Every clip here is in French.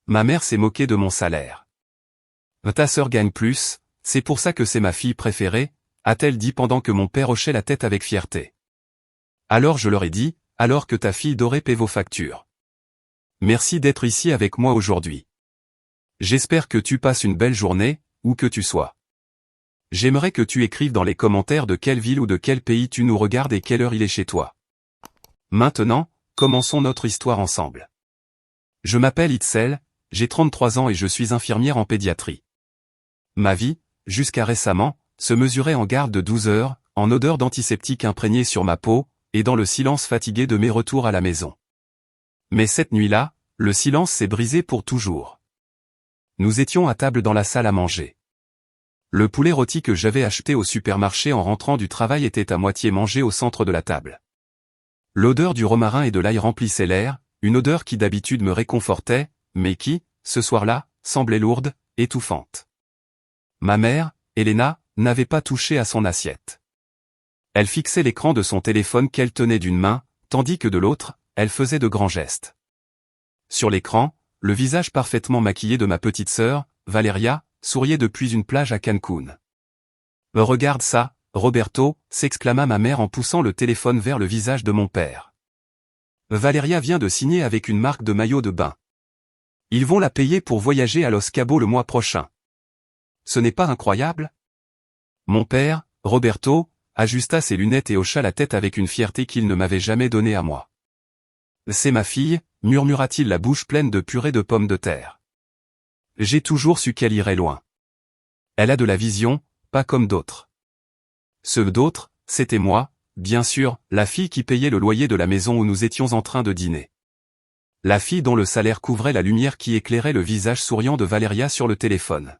Ma mère s'est moquée de mon salaire. Ta sœur gagne plus, c'est pour ça que c'est ma fille préférée, a-t-elle dit pendant que mon père hochait la tête avec fierté. Alors je leur ai dit, alors que ta fille dorée paie vos factures. Merci d'être ici avec moi aujourd'hui. J'espère que tu passes une belle journée, où que tu sois. J'aimerais que tu écrives dans les commentaires de quelle ville ou de quel pays tu nous regardes et quelle heure il est chez toi. Maintenant, commençons notre histoire ensemble. Je m'appelle Itzel, j'ai 33 ans et je suis infirmière en pédiatrie. Ma vie, jusqu'à récemment, se mesurait en garde de 12 heures, en odeur d'antiseptique imprégnée sur ma peau, et dans le silence fatigué de mes retours à la maison. Mais cette nuit-là, le silence s'est brisé pour toujours. Nous étions à table dans la salle à manger. Le poulet rôti que j'avais acheté au supermarché en rentrant du travail était à moitié mangé au centre de la table. L'odeur du romarin et de l'ail remplissait l'air, une odeur qui d'habitude me réconfortait, mais qui, ce soir-là, semblait lourde, étouffante. Ma mère, Elena, n'avait pas touché à son assiette. Elle fixait l'écran de son téléphone qu'elle tenait d'une main, tandis que de l'autre, elle faisait de grands gestes. Sur l'écran, le visage parfaitement maquillé de ma petite sœur, Valeria, souriait depuis une plage à Cancun. « Regarde ça, Roberto » s'exclama ma mère en poussant le téléphone vers le visage de mon père. Valeria vient de signer avec une marque de maillot de bain. Ils vont la payer pour voyager à Los Cabos le mois prochain. Ce n'est pas incroyable? Mon père, Roberto, ajusta ses lunettes et hocha la tête avec une fierté qu'il ne m'avait jamais donnée à moi. « C'est ma fille » murmura-t-il la bouche pleine de purée de pommes de terre. J'ai toujours su qu'elle irait loin. Elle a de la vision, pas comme d'autres. Ceux d'autres, c'était moi, bien sûr, la fille qui payait le loyer de la maison où nous étions en train de dîner. La fille dont le salaire couvrait la lumière qui éclairait le visage souriant de Valeria sur le téléphone.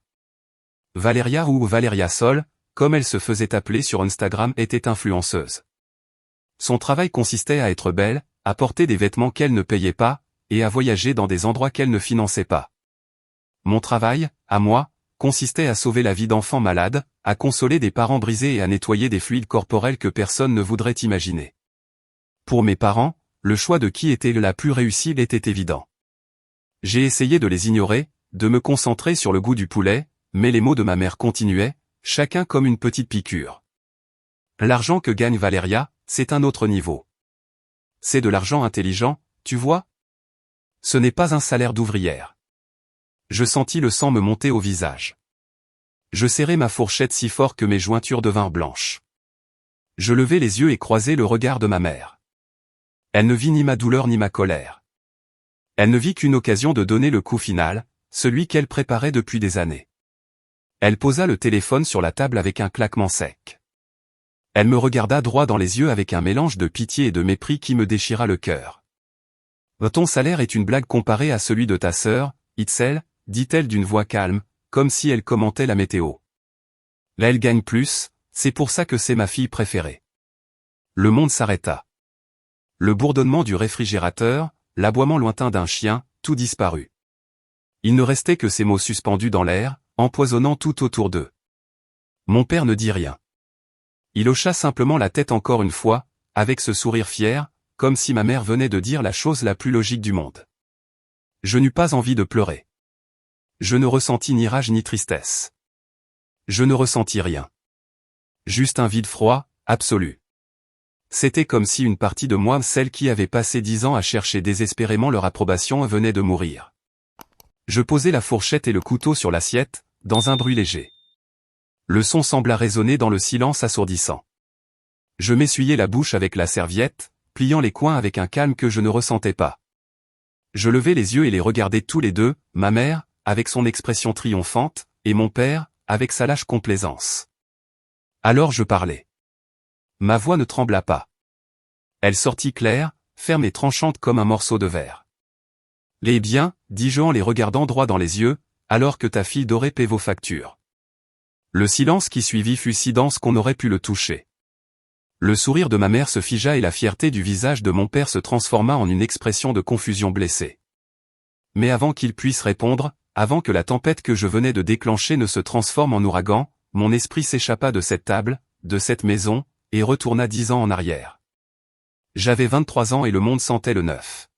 Valeria ou Valeria Sol, comme elle se faisait appeler sur Instagram, était influenceuse. Son travail consistait à être belle, à porter des vêtements qu'elle ne payait pas, et à voyager dans des endroits qu'elle ne finançait pas. Mon travail, à moi, consistait à sauver la vie d'enfants malades, à consoler des parents brisés et à nettoyer des fluides corporels que personne ne voudrait imaginer. Pour mes parents, le choix de qui était la plus réussie était évident. J'ai essayé de les ignorer, de me concentrer sur le goût du poulet, mais les mots de ma mère continuaient, chacun comme une petite piqûre. L'argent que gagne Valeria, c'est un autre niveau. C'est de l'argent intelligent, tu vois? Ce n'est pas un salaire d'ouvrière. Je sentis le sang me monter au visage. Je serrai ma fourchette si fort que mes jointures devinrent blanches. Je levai les yeux et croisai le regard de ma mère. Elle ne vit ni ma douleur ni ma colère. Elle ne vit qu'une occasion de donner le coup final, celui qu'elle préparait depuis des années. Elle posa le téléphone sur la table avec un claquement sec. Elle me regarda droit dans les yeux avec un mélange de pitié et de mépris qui me déchira le cœur. « Ton salaire est une blague comparé à celui de ta sœur, Itzel » dit-elle d'une voix calme, comme si elle commentait la météo. « Là elle gagne plus, c'est pour ça que c'est ma fille préférée. » Le monde s'arrêta. Le bourdonnement du réfrigérateur, l'aboiement lointain d'un chien, tout disparut. Il ne restait que ces mots suspendus dans l'air, empoisonnant tout autour d'eux. Mon père ne dit rien. Il hocha simplement la tête encore une fois, avec ce sourire fier, comme si ma mère venait de dire la chose la plus logique du monde. Je n'eus pas envie de pleurer. Je ne ressentis ni rage ni tristesse. Je ne ressentis rien. Juste un vide froid, absolu. C'était comme si une partie de moi, celle qui avait passé 10 ans à chercher désespérément leur approbation, venait de mourir. Je posai la fourchette et le couteau sur l'assiette, dans un bruit léger. Le son sembla résonner dans le silence assourdissant. Je m'essuyai la bouche avec la serviette, pliant les coins avec un calme que je ne ressentais pas. Je levai les yeux et les regardai tous les deux, ma mère, avec son expression triomphante, et mon père, avec sa lâche complaisance. Alors je parlais. Ma voix ne trembla pas. Elle sortit claire, ferme et tranchante comme un morceau de verre. « Les biens, dis-je en les regardant droit dans les yeux, alors que ta fille dorée paie vos factures. » Le silence qui suivit fut si dense qu'on aurait pu le toucher. Le sourire de ma mère se figea et la fierté du visage de mon père se transforma en une expression de confusion blessée. Mais avant qu'il puisse répondre, avant que la tempête que je venais de déclencher ne se transforme en ouragan, mon esprit s'échappa de cette table, de cette maison, et retourna 10 ans en arrière. J'avais 23 ans et le monde sentait le neuf.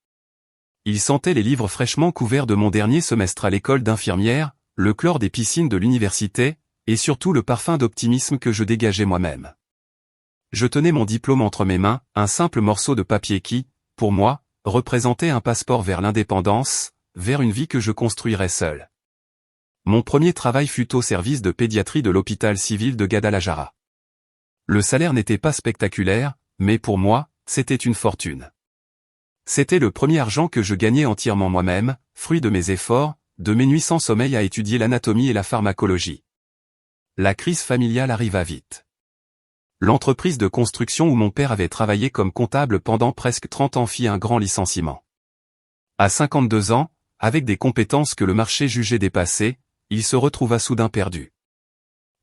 Il sentait les livres fraîchement couverts de mon dernier semestre à l'école d'infirmière, le chlore des piscines de l'université, et surtout le parfum d'optimisme que je dégageais moi-même. Je tenais mon diplôme entre mes mains, un simple morceau de papier qui, pour moi, représentait un passeport vers l'indépendance, vers une vie que je construirais seul. Mon premier travail fut au service de pédiatrie de l'hôpital civil de Guadalajara. Le salaire n'était pas spectaculaire, mais pour moi, c'était une fortune. C'était le premier argent que je gagnais entièrement moi-même, fruit de mes efforts, de mes nuits sans sommeil à étudier l'anatomie et la pharmacologie. La crise familiale arriva vite. L'entreprise de construction où mon père avait travaillé comme comptable pendant presque 30 ans fit un grand licenciement. À 52 ans, avec des compétences que le marché jugeait dépassées, il se retrouva soudain perdu.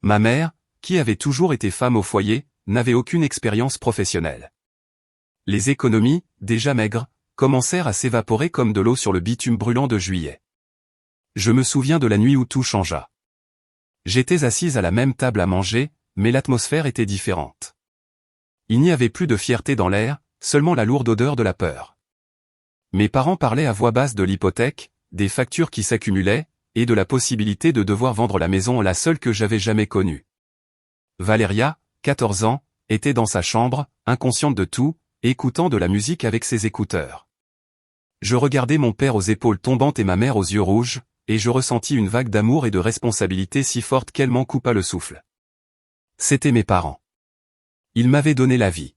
Ma mère, qui avait toujours été femme au foyer, n'avait aucune expérience professionnelle. Les économies, déjà maigres, commencèrent à s'évaporer comme de l'eau sur le bitume brûlant de juillet. Je me souviens de la nuit où tout changea. J'étais assise à la même table à manger, mais l'atmosphère était différente. Il n'y avait plus de fierté dans l'air, seulement la lourde odeur de la peur. Mes parents parlaient à voix basse de l'hypothèque, des factures qui s'accumulaient, et de la possibilité de devoir vendre la maison, la seule que j'avais jamais connue. Valeria, 14 ans, était dans sa chambre, inconsciente de tout, écoutant de la musique avec ses écouteurs. Je regardais mon père aux épaules tombantes et ma mère aux yeux rouges, et je ressentis une vague d'amour et de responsabilité si forte qu'elle m'en coupa le souffle. C'étaient mes parents. Ils m'avaient donné la vie.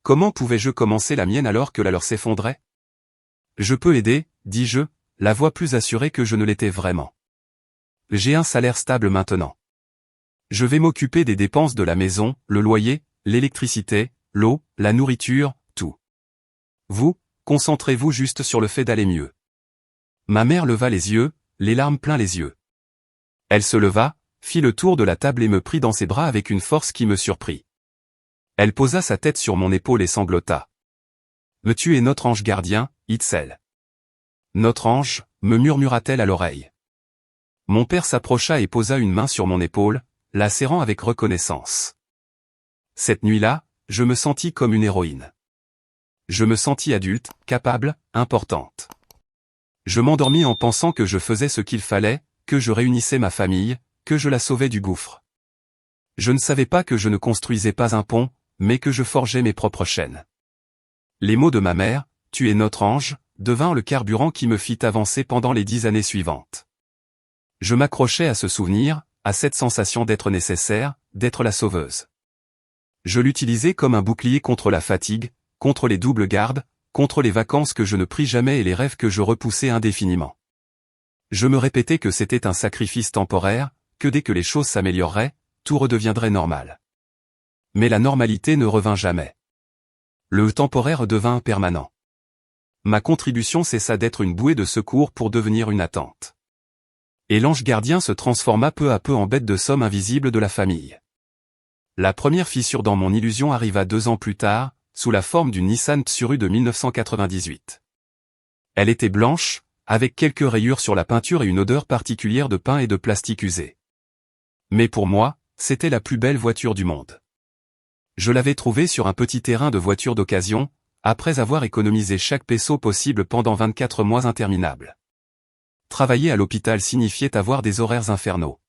Comment pouvais-je commencer la mienne alors que la leur s'effondrait? Je peux aider, dis-je, la voix plus assurée que je ne l'étais vraiment. J'ai un salaire stable maintenant. Je vais m'occuper des dépenses de la maison, le loyer, l'électricité, l'eau, la nourriture, tout. Vous, concentrez-vous juste sur le fait d'aller mieux. Ma mère leva les yeux, les larmes plein les yeux. Elle se leva, fit le tour de la table et me prit dans ses bras avec une force qui me surprit. Elle posa sa tête sur mon épaule et sanglota. « Tu es notre ange gardien, Itzel. » Notre ange, me murmura-t-elle à l'oreille. Mon père s'approcha et posa une main sur mon épaule, la serrant avec reconnaissance. Cette nuit-là, je me sentis comme une héroïne. Je me sentis adulte, capable, importante. Je m'endormis en pensant que je faisais ce qu'il fallait, que je réunissais ma famille, que je la sauvais du gouffre. Je ne savais pas que je ne construisais pas un pont, mais que je forgeais mes propres chaînes. Les mots de ma mère, « Tu es notre ange », devinrent le carburant qui me fit avancer pendant les 10 années suivantes. Je m'accrochais à ce souvenir, à cette sensation d'être nécessaire, d'être la sauveuse. Je l'utilisais comme un bouclier contre la fatigue, contre les doubles gardes, contre les vacances que je ne pris jamais et les rêves que je repoussais indéfiniment. Je me répétais que c'était un sacrifice temporaire, que dès que les choses s'amélioreraient, tout redeviendrait normal. Mais la normalité ne revint jamais. Le temporaire devint permanent. Ma contribution cessa d'être une bouée de secours pour devenir une attente. Et l'ange gardien se transforma peu à peu en bête de somme invisible de la famille. La première fissure dans mon illusion arriva 2 ans plus tard, sous la forme d'une Nissan Tsuru de 1998. Elle était blanche, avec quelques rayures sur la peinture et une odeur particulière de pain et de plastique usé. Mais pour moi, c'était la plus belle voiture du monde. Je l'avais trouvée sur un petit terrain de voitures d'occasion, après avoir économisé chaque peso possible pendant 24 mois interminables. Travailler à l'hôpital signifiait avoir des horaires infernaux.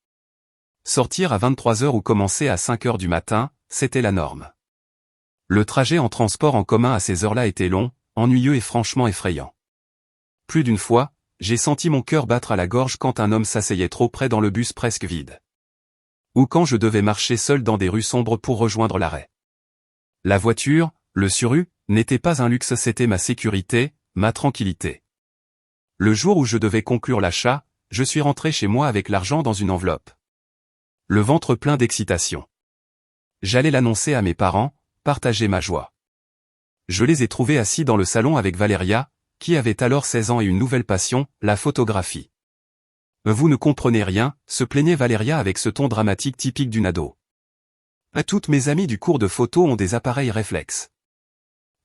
Sortir à 23 heures ou commencer à 5 heures du matin, c'était la norme. Le trajet en transport en commun à ces heures-là était long, ennuyeux et franchement effrayant. Plus d'une fois, j'ai senti mon cœur battre à la gorge quand un homme s'asseyait trop près dans le bus presque vide. Ou quand je devais marcher seul dans des rues sombres pour rejoindre l'arrêt. La voiture, le Tsuru, n'était pas un luxe, c'était ma sécurité, ma tranquillité. Le jour où je devais conclure l'achat, je suis rentré chez moi avec l'argent dans une enveloppe. Le ventre plein d'excitation. J'allais l'annoncer à mes parents, partager ma joie. Je les ai trouvés assis dans le salon avec Valeria, qui avait alors 16 ans et une nouvelle passion, la photographie. « Vous ne comprenez rien », se plaignait Valeria avec ce ton dramatique typique d'une ado. « Toutes mes amies du cours de photo ont des appareils réflexes.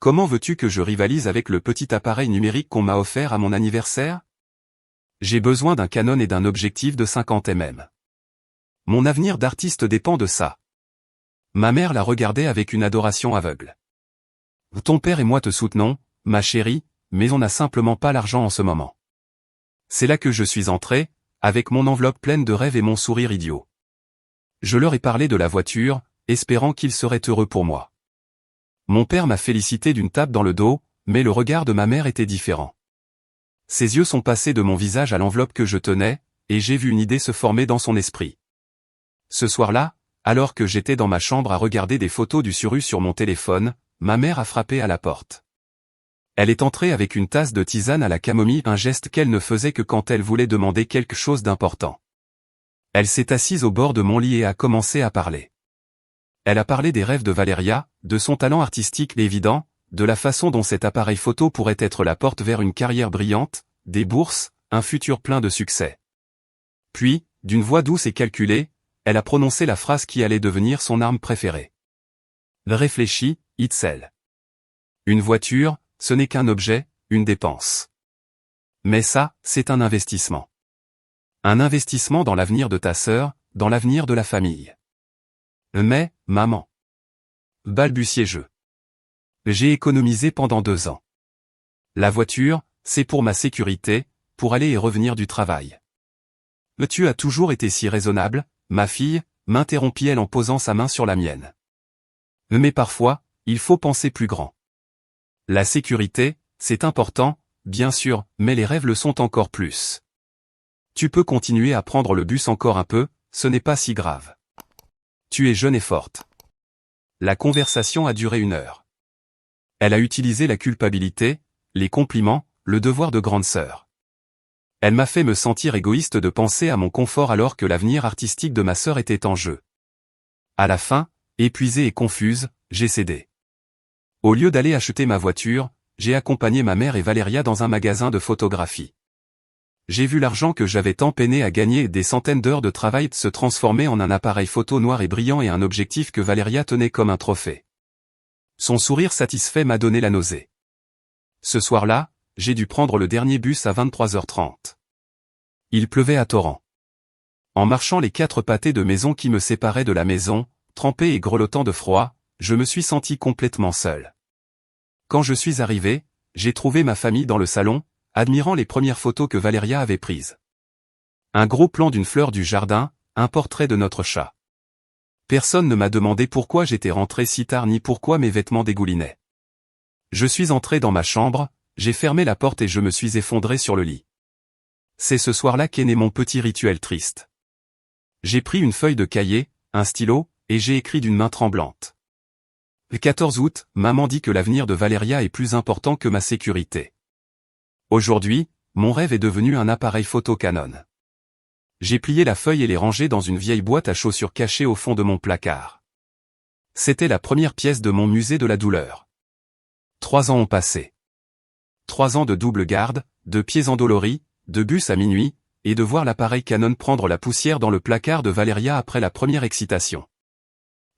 Comment veux-tu que je rivalise avec le petit appareil numérique qu'on m'a offert à mon anniversaire? J'ai besoin d'un Canon et d'un objectif de 50 mm. Mon avenir d'artiste dépend de ça. » Ma mère la regardait avec une adoration aveugle. « Ton père et moi te soutenons, ma chérie, » mais on n'a simplement pas l'argent en ce moment. C'est là que je suis entré, avec mon enveloppe pleine de rêves et mon sourire idiot. Je leur ai parlé de la voiture, espérant qu'ils seraient heureux pour moi. Mon père m'a félicité d'une tape dans le dos, mais le regard de ma mère était différent. Ses yeux sont passés de mon visage à l'enveloppe que je tenais, et j'ai vu une idée se former dans son esprit. Ce soir-là, alors que j'étais dans ma chambre à regarder des photos du Suru sur mon téléphone, ma mère a frappé à la porte. Elle est entrée avec une tasse de tisane à la camomille, un geste qu'elle ne faisait que quand elle voulait demander quelque chose d'important. Elle s'est assise au bord de mon lit et a commencé à parler. Elle a parlé des rêves de Valéria, de son talent artistique évident, de la façon dont cet appareil photo pourrait être la porte vers une carrière brillante, des bourses, un futur plein de succès. Puis, d'une voix douce et calculée, elle a prononcé la phrase qui allait devenir son arme préférée. Réfléchis, Itzel. Une voiture, ce n'est qu'un objet, une dépense. Mais ça, c'est un investissement. Un investissement dans l'avenir de ta sœur, dans l'avenir de la famille. Mais, maman. Balbutiai-je. J'ai économisé pendant 2 ans. La voiture, c'est pour ma sécurité, pour aller et revenir du travail. Mais tu as toujours été si raisonnable, ma fille, m'interrompit-elle en posant sa main sur la mienne. Mais parfois, il faut penser plus grand. La sécurité, c'est important, bien sûr, mais les rêves le sont encore plus. Tu peux continuer à prendre le bus encore un peu, ce n'est pas si grave. Tu es jeune et forte. La conversation a duré 1 heure. Elle a utilisé la culpabilité, les compliments, le devoir de grande sœur. Elle m'a fait me sentir égoïste de penser à mon confort alors que l'avenir artistique de ma sœur était en jeu. À la fin, épuisée et confuse, j'ai cédé. Au lieu d'aller acheter ma voiture, j'ai accompagné ma mère et Valéria dans un magasin de photographie. J'ai vu l'argent que j'avais tant peiné à gagner et des centaines d'heures de travail se transformer en un appareil photo noir et brillant et un objectif que Valéria tenait comme un trophée. Son sourire satisfait m'a donné la nausée. Ce soir-là, j'ai dû prendre le dernier bus à 23h30. Il pleuvait à torrents. En marchant les 4 pâtés de maison qui me séparaient de la maison, trempé et grelottant de froid, je me suis senti complètement seul. Quand je suis arrivé, j'ai trouvé ma famille dans le salon, admirant les premières photos que Valéria avait prises. Un gros plan d'une fleur du jardin, un portrait de notre chat. Personne ne m'a demandé pourquoi j'étais rentré si tard ni pourquoi mes vêtements dégoulinaient. Je suis entré dans ma chambre, j'ai fermé la porte et je me suis effondré sur le lit. C'est ce soir-là qu'est né mon petit rituel triste. J'ai pris une feuille de cahier, un stylo, et j'ai écrit d'une main tremblante. Le 14 août, maman dit que l'avenir de Valéria est plus important que ma sécurité. Aujourd'hui, mon rêve est devenu un appareil photo Canon. J'ai plié la feuille et l'ai rangée dans une vieille boîte à chaussures cachée au fond de mon placard. C'était la première pièce de mon musée de la douleur. 3 ans ont passé. 3 ans de double garde, de pieds endoloris, de bus à minuit, et de voir l'appareil Canon prendre la poussière dans le placard de Valéria après la première excitation.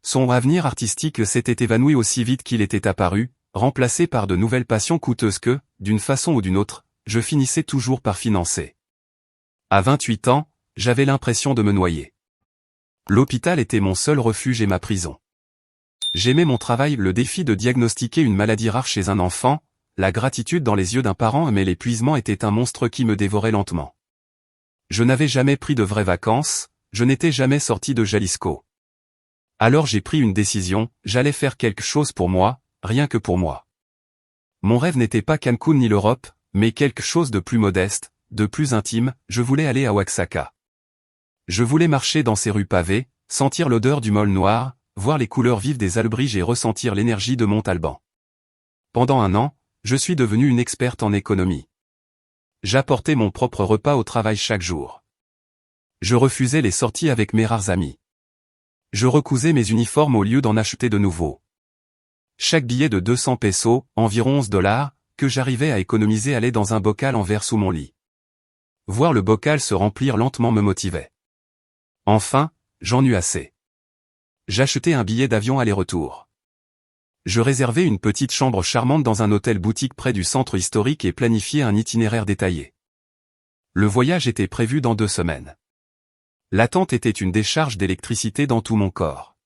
Son avenir artistique s'était évanoui aussi vite qu'il était apparu, remplacé par de nouvelles passions coûteuses que, d'une façon ou d'une autre, je finissais toujours par financer. À 28 ans, j'avais l'impression de me noyer. L'hôpital était mon seul refuge et ma prison. J'aimais mon travail, le défi de diagnostiquer une maladie rare chez un enfant, la gratitude dans les yeux d'un parent, mais l'épuisement était un monstre qui me dévorait lentement. Je n'avais jamais pris de vraies vacances, je n'étais jamais sorti de Jalisco. Alors j'ai pris une décision, j'allais faire quelque chose pour moi, rien que pour moi. Mon rêve n'était pas Cancun ni l'Europe, mais quelque chose de plus modeste, de plus intime, je voulais aller à Oaxaca. Je voulais marcher dans ces rues pavées, sentir l'odeur du môle noir, voir les couleurs vives des albriges et ressentir l'énergie de Mont-Alban. Pendant 1 an, je suis devenu une experte en économie. J'apportais mon propre repas au travail chaque jour. Je refusais les sorties avec mes rares amis. Je recousais mes uniformes au lieu d'en acheter de nouveaux. Chaque billet de 200 pesos, environ $11, que j'arrivais à économiser allait dans un bocal en verre sous mon lit. Voir le bocal se remplir lentement me motivait. Enfin, j'en eus assez. J'achetais un billet d'avion aller-retour. Je réservais une petite chambre charmante dans un hôtel boutique près du centre historique et planifiais un itinéraire détaillé. Le voyage était prévu dans 2 semaines. L'attente était une décharge d'électricité dans tout mon corps.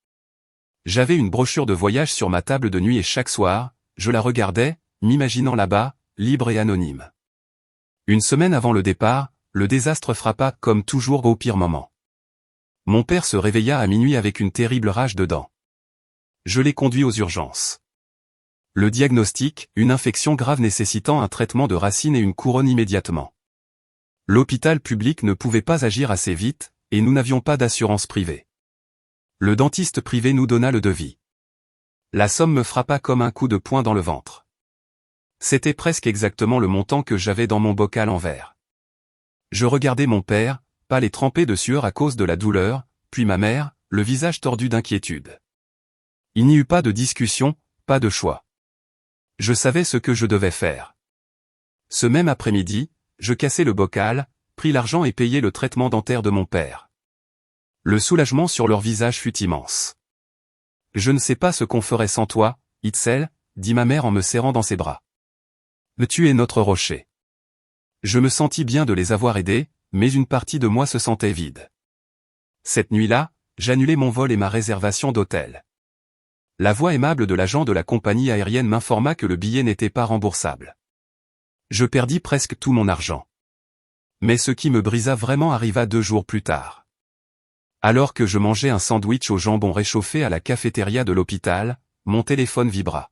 J'avais une brochure de voyage sur ma table de nuit et chaque soir, je la regardais, m'imaginant là-bas, libre et anonyme. Une semaine avant le départ, le désastre frappa comme toujours au pire moment. Mon père se réveilla à minuit avec une terrible rage de dents. Je l'ai conduit aux urgences. Le diagnostic, une infection grave nécessitant un traitement de racines et une couronne immédiatement. L'hôpital public ne pouvait pas agir assez vite, et nous n'avions pas d'assurance privée. Le dentiste privé nous donna le devis. La somme me frappa comme un coup de poing dans le ventre. C'était presque exactement le montant que j'avais dans mon bocal en verre. Je regardais mon père, pâle et trempé de sueur à cause de la douleur, puis ma mère, le visage tordu d'inquiétude. Il n'y eut pas de discussion, pas de choix. Je savais ce que je devais faire. Ce même après-midi, je cassai le bocal, pris l'argent et payai le traitement dentaire de mon père. Le soulagement sur leur visage fut immense. Je ne sais pas ce qu'on ferait sans toi, Itzel, dit ma mère en me serrant dans ses bras. Tu es notre rocher. Je me sentis bien de les avoir aidés, mais une partie de moi se sentait vide. Cette nuit-là, j'annulai mon vol et ma réservation d'hôtel. La voix aimable de l'agent de la compagnie aérienne m'informa que le billet n'était pas remboursable. Je perdis presque tout mon argent. Mais ce qui me brisa vraiment arriva 2 jours plus tard. Alors que je mangeais un sandwich au jambon réchauffé à la cafétéria de l'hôpital, mon téléphone vibra.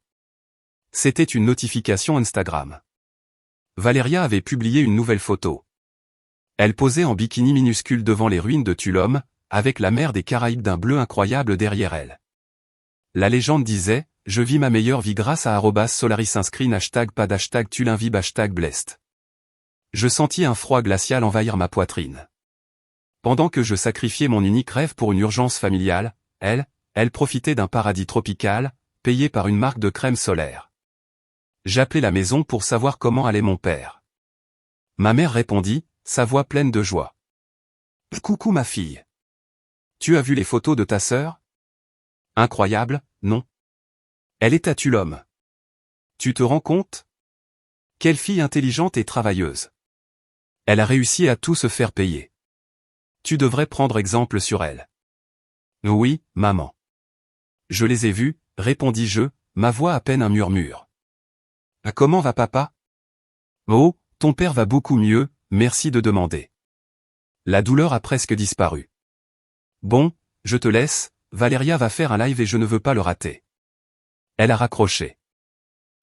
C'était une notification Instagram. Valéria avait publié une nouvelle photo. Elle posait en bikini minuscule devant les ruines de Tulum, avec la mer des Caraïbes d'un bleu incroyable derrière elle. La légende disait, « Je vis ma meilleure vie grâce à @SolarisInscreen #pas #Tulinvib #blessed ». Je sentis un froid glacial envahir ma poitrine. Pendant que je sacrifiais mon unique rêve pour une urgence familiale, elle profitait d'un paradis tropical, payé par une marque de crème solaire. J'appelai la maison pour savoir comment allait mon père. Ma mère répondit, sa voix pleine de joie. « Coucou ma fille. Tu as vu les photos de ta sœur ? Incroyable, non ? Elle est à Tulum. Tu te rends compte ? Quelle fille intelligente et travailleuse. Elle a réussi à tout se faire payer. Tu devrais prendre exemple sur elle. » Oui, maman. Je les ai vus, répondis-je, ma voix à peine un murmure. Comment va papa ? Oh, ton père va beaucoup mieux, merci de demander. La douleur a presque disparu. Bon, je te laisse, Valéria va faire un live et je ne veux pas le rater. Elle a raccroché.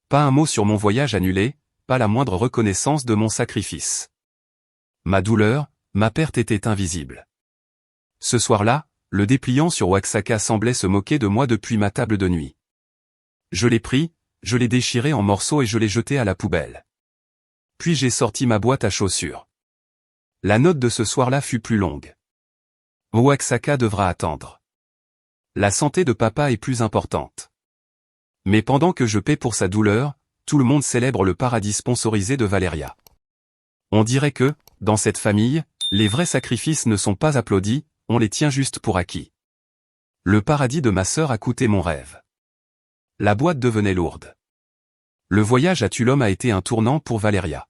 Pas un mot sur mon voyage annulé, pas la moindre reconnaissance de mon sacrifice. Ma douleur, ma perte était invisible. Ce soir-là, le dépliant sur Oaxaca semblait se moquer de moi depuis ma table de nuit. Je l'ai pris, je l'ai déchiré en morceaux et je l'ai jeté à la poubelle. Puis j'ai sorti ma boîte à chaussures. La note de ce soir-là fut plus longue. Oaxaca devra attendre. La santé de papa est plus importante. Mais pendant que je paie pour sa douleur, tout le monde célèbre le paradis sponsorisé de Valéria. On dirait que, dans cette famille, les vrais sacrifices ne sont pas applaudis, on les tient juste pour acquis. Le paradis de ma sœur a coûté mon rêve. La boîte devenait lourde. Le voyage à Tulum a été un tournant pour Valéria.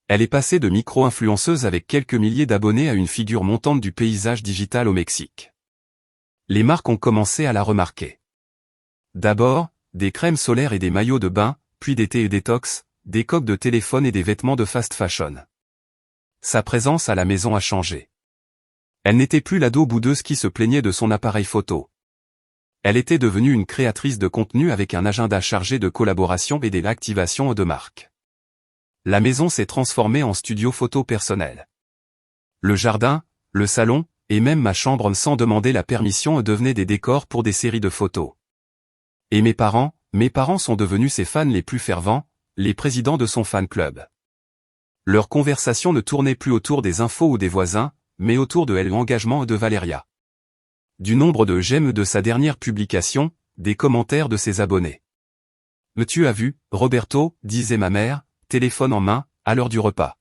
Elle est passée de micro-influenceuse avec quelques milliers d'abonnés à une figure montante du paysage digital au Mexique. Les marques ont commencé à la remarquer. D'abord, des crèmes solaires et des maillots de bain, puis des thés et détox, des coques de téléphone et des vêtements de fast fashion. Sa présence à la maison a changé. Elle n'était plus l'ado boudeuse qui se plaignait de son appareil photo. Elle était devenue une créatrice de contenu avec un agenda chargé de collaborations et d'activations de marques. La maison s'est transformée en studio photo personnel. Le jardin, le salon, et même ma chambre sans demander la permission devenaient des décors pour des séries de photos. Et mes parents sont devenus ses fans les plus fervents, les présidents de son fan club. Leur conversation ne tournait plus autour des infos ou des voisins, mais autour de l'engagement de Valéria. Du nombre de j'aime de sa dernière publication, des commentaires de ses abonnés. « Tu as vu, Roberto, disait ma mère, téléphone en main, à l'heure du repas.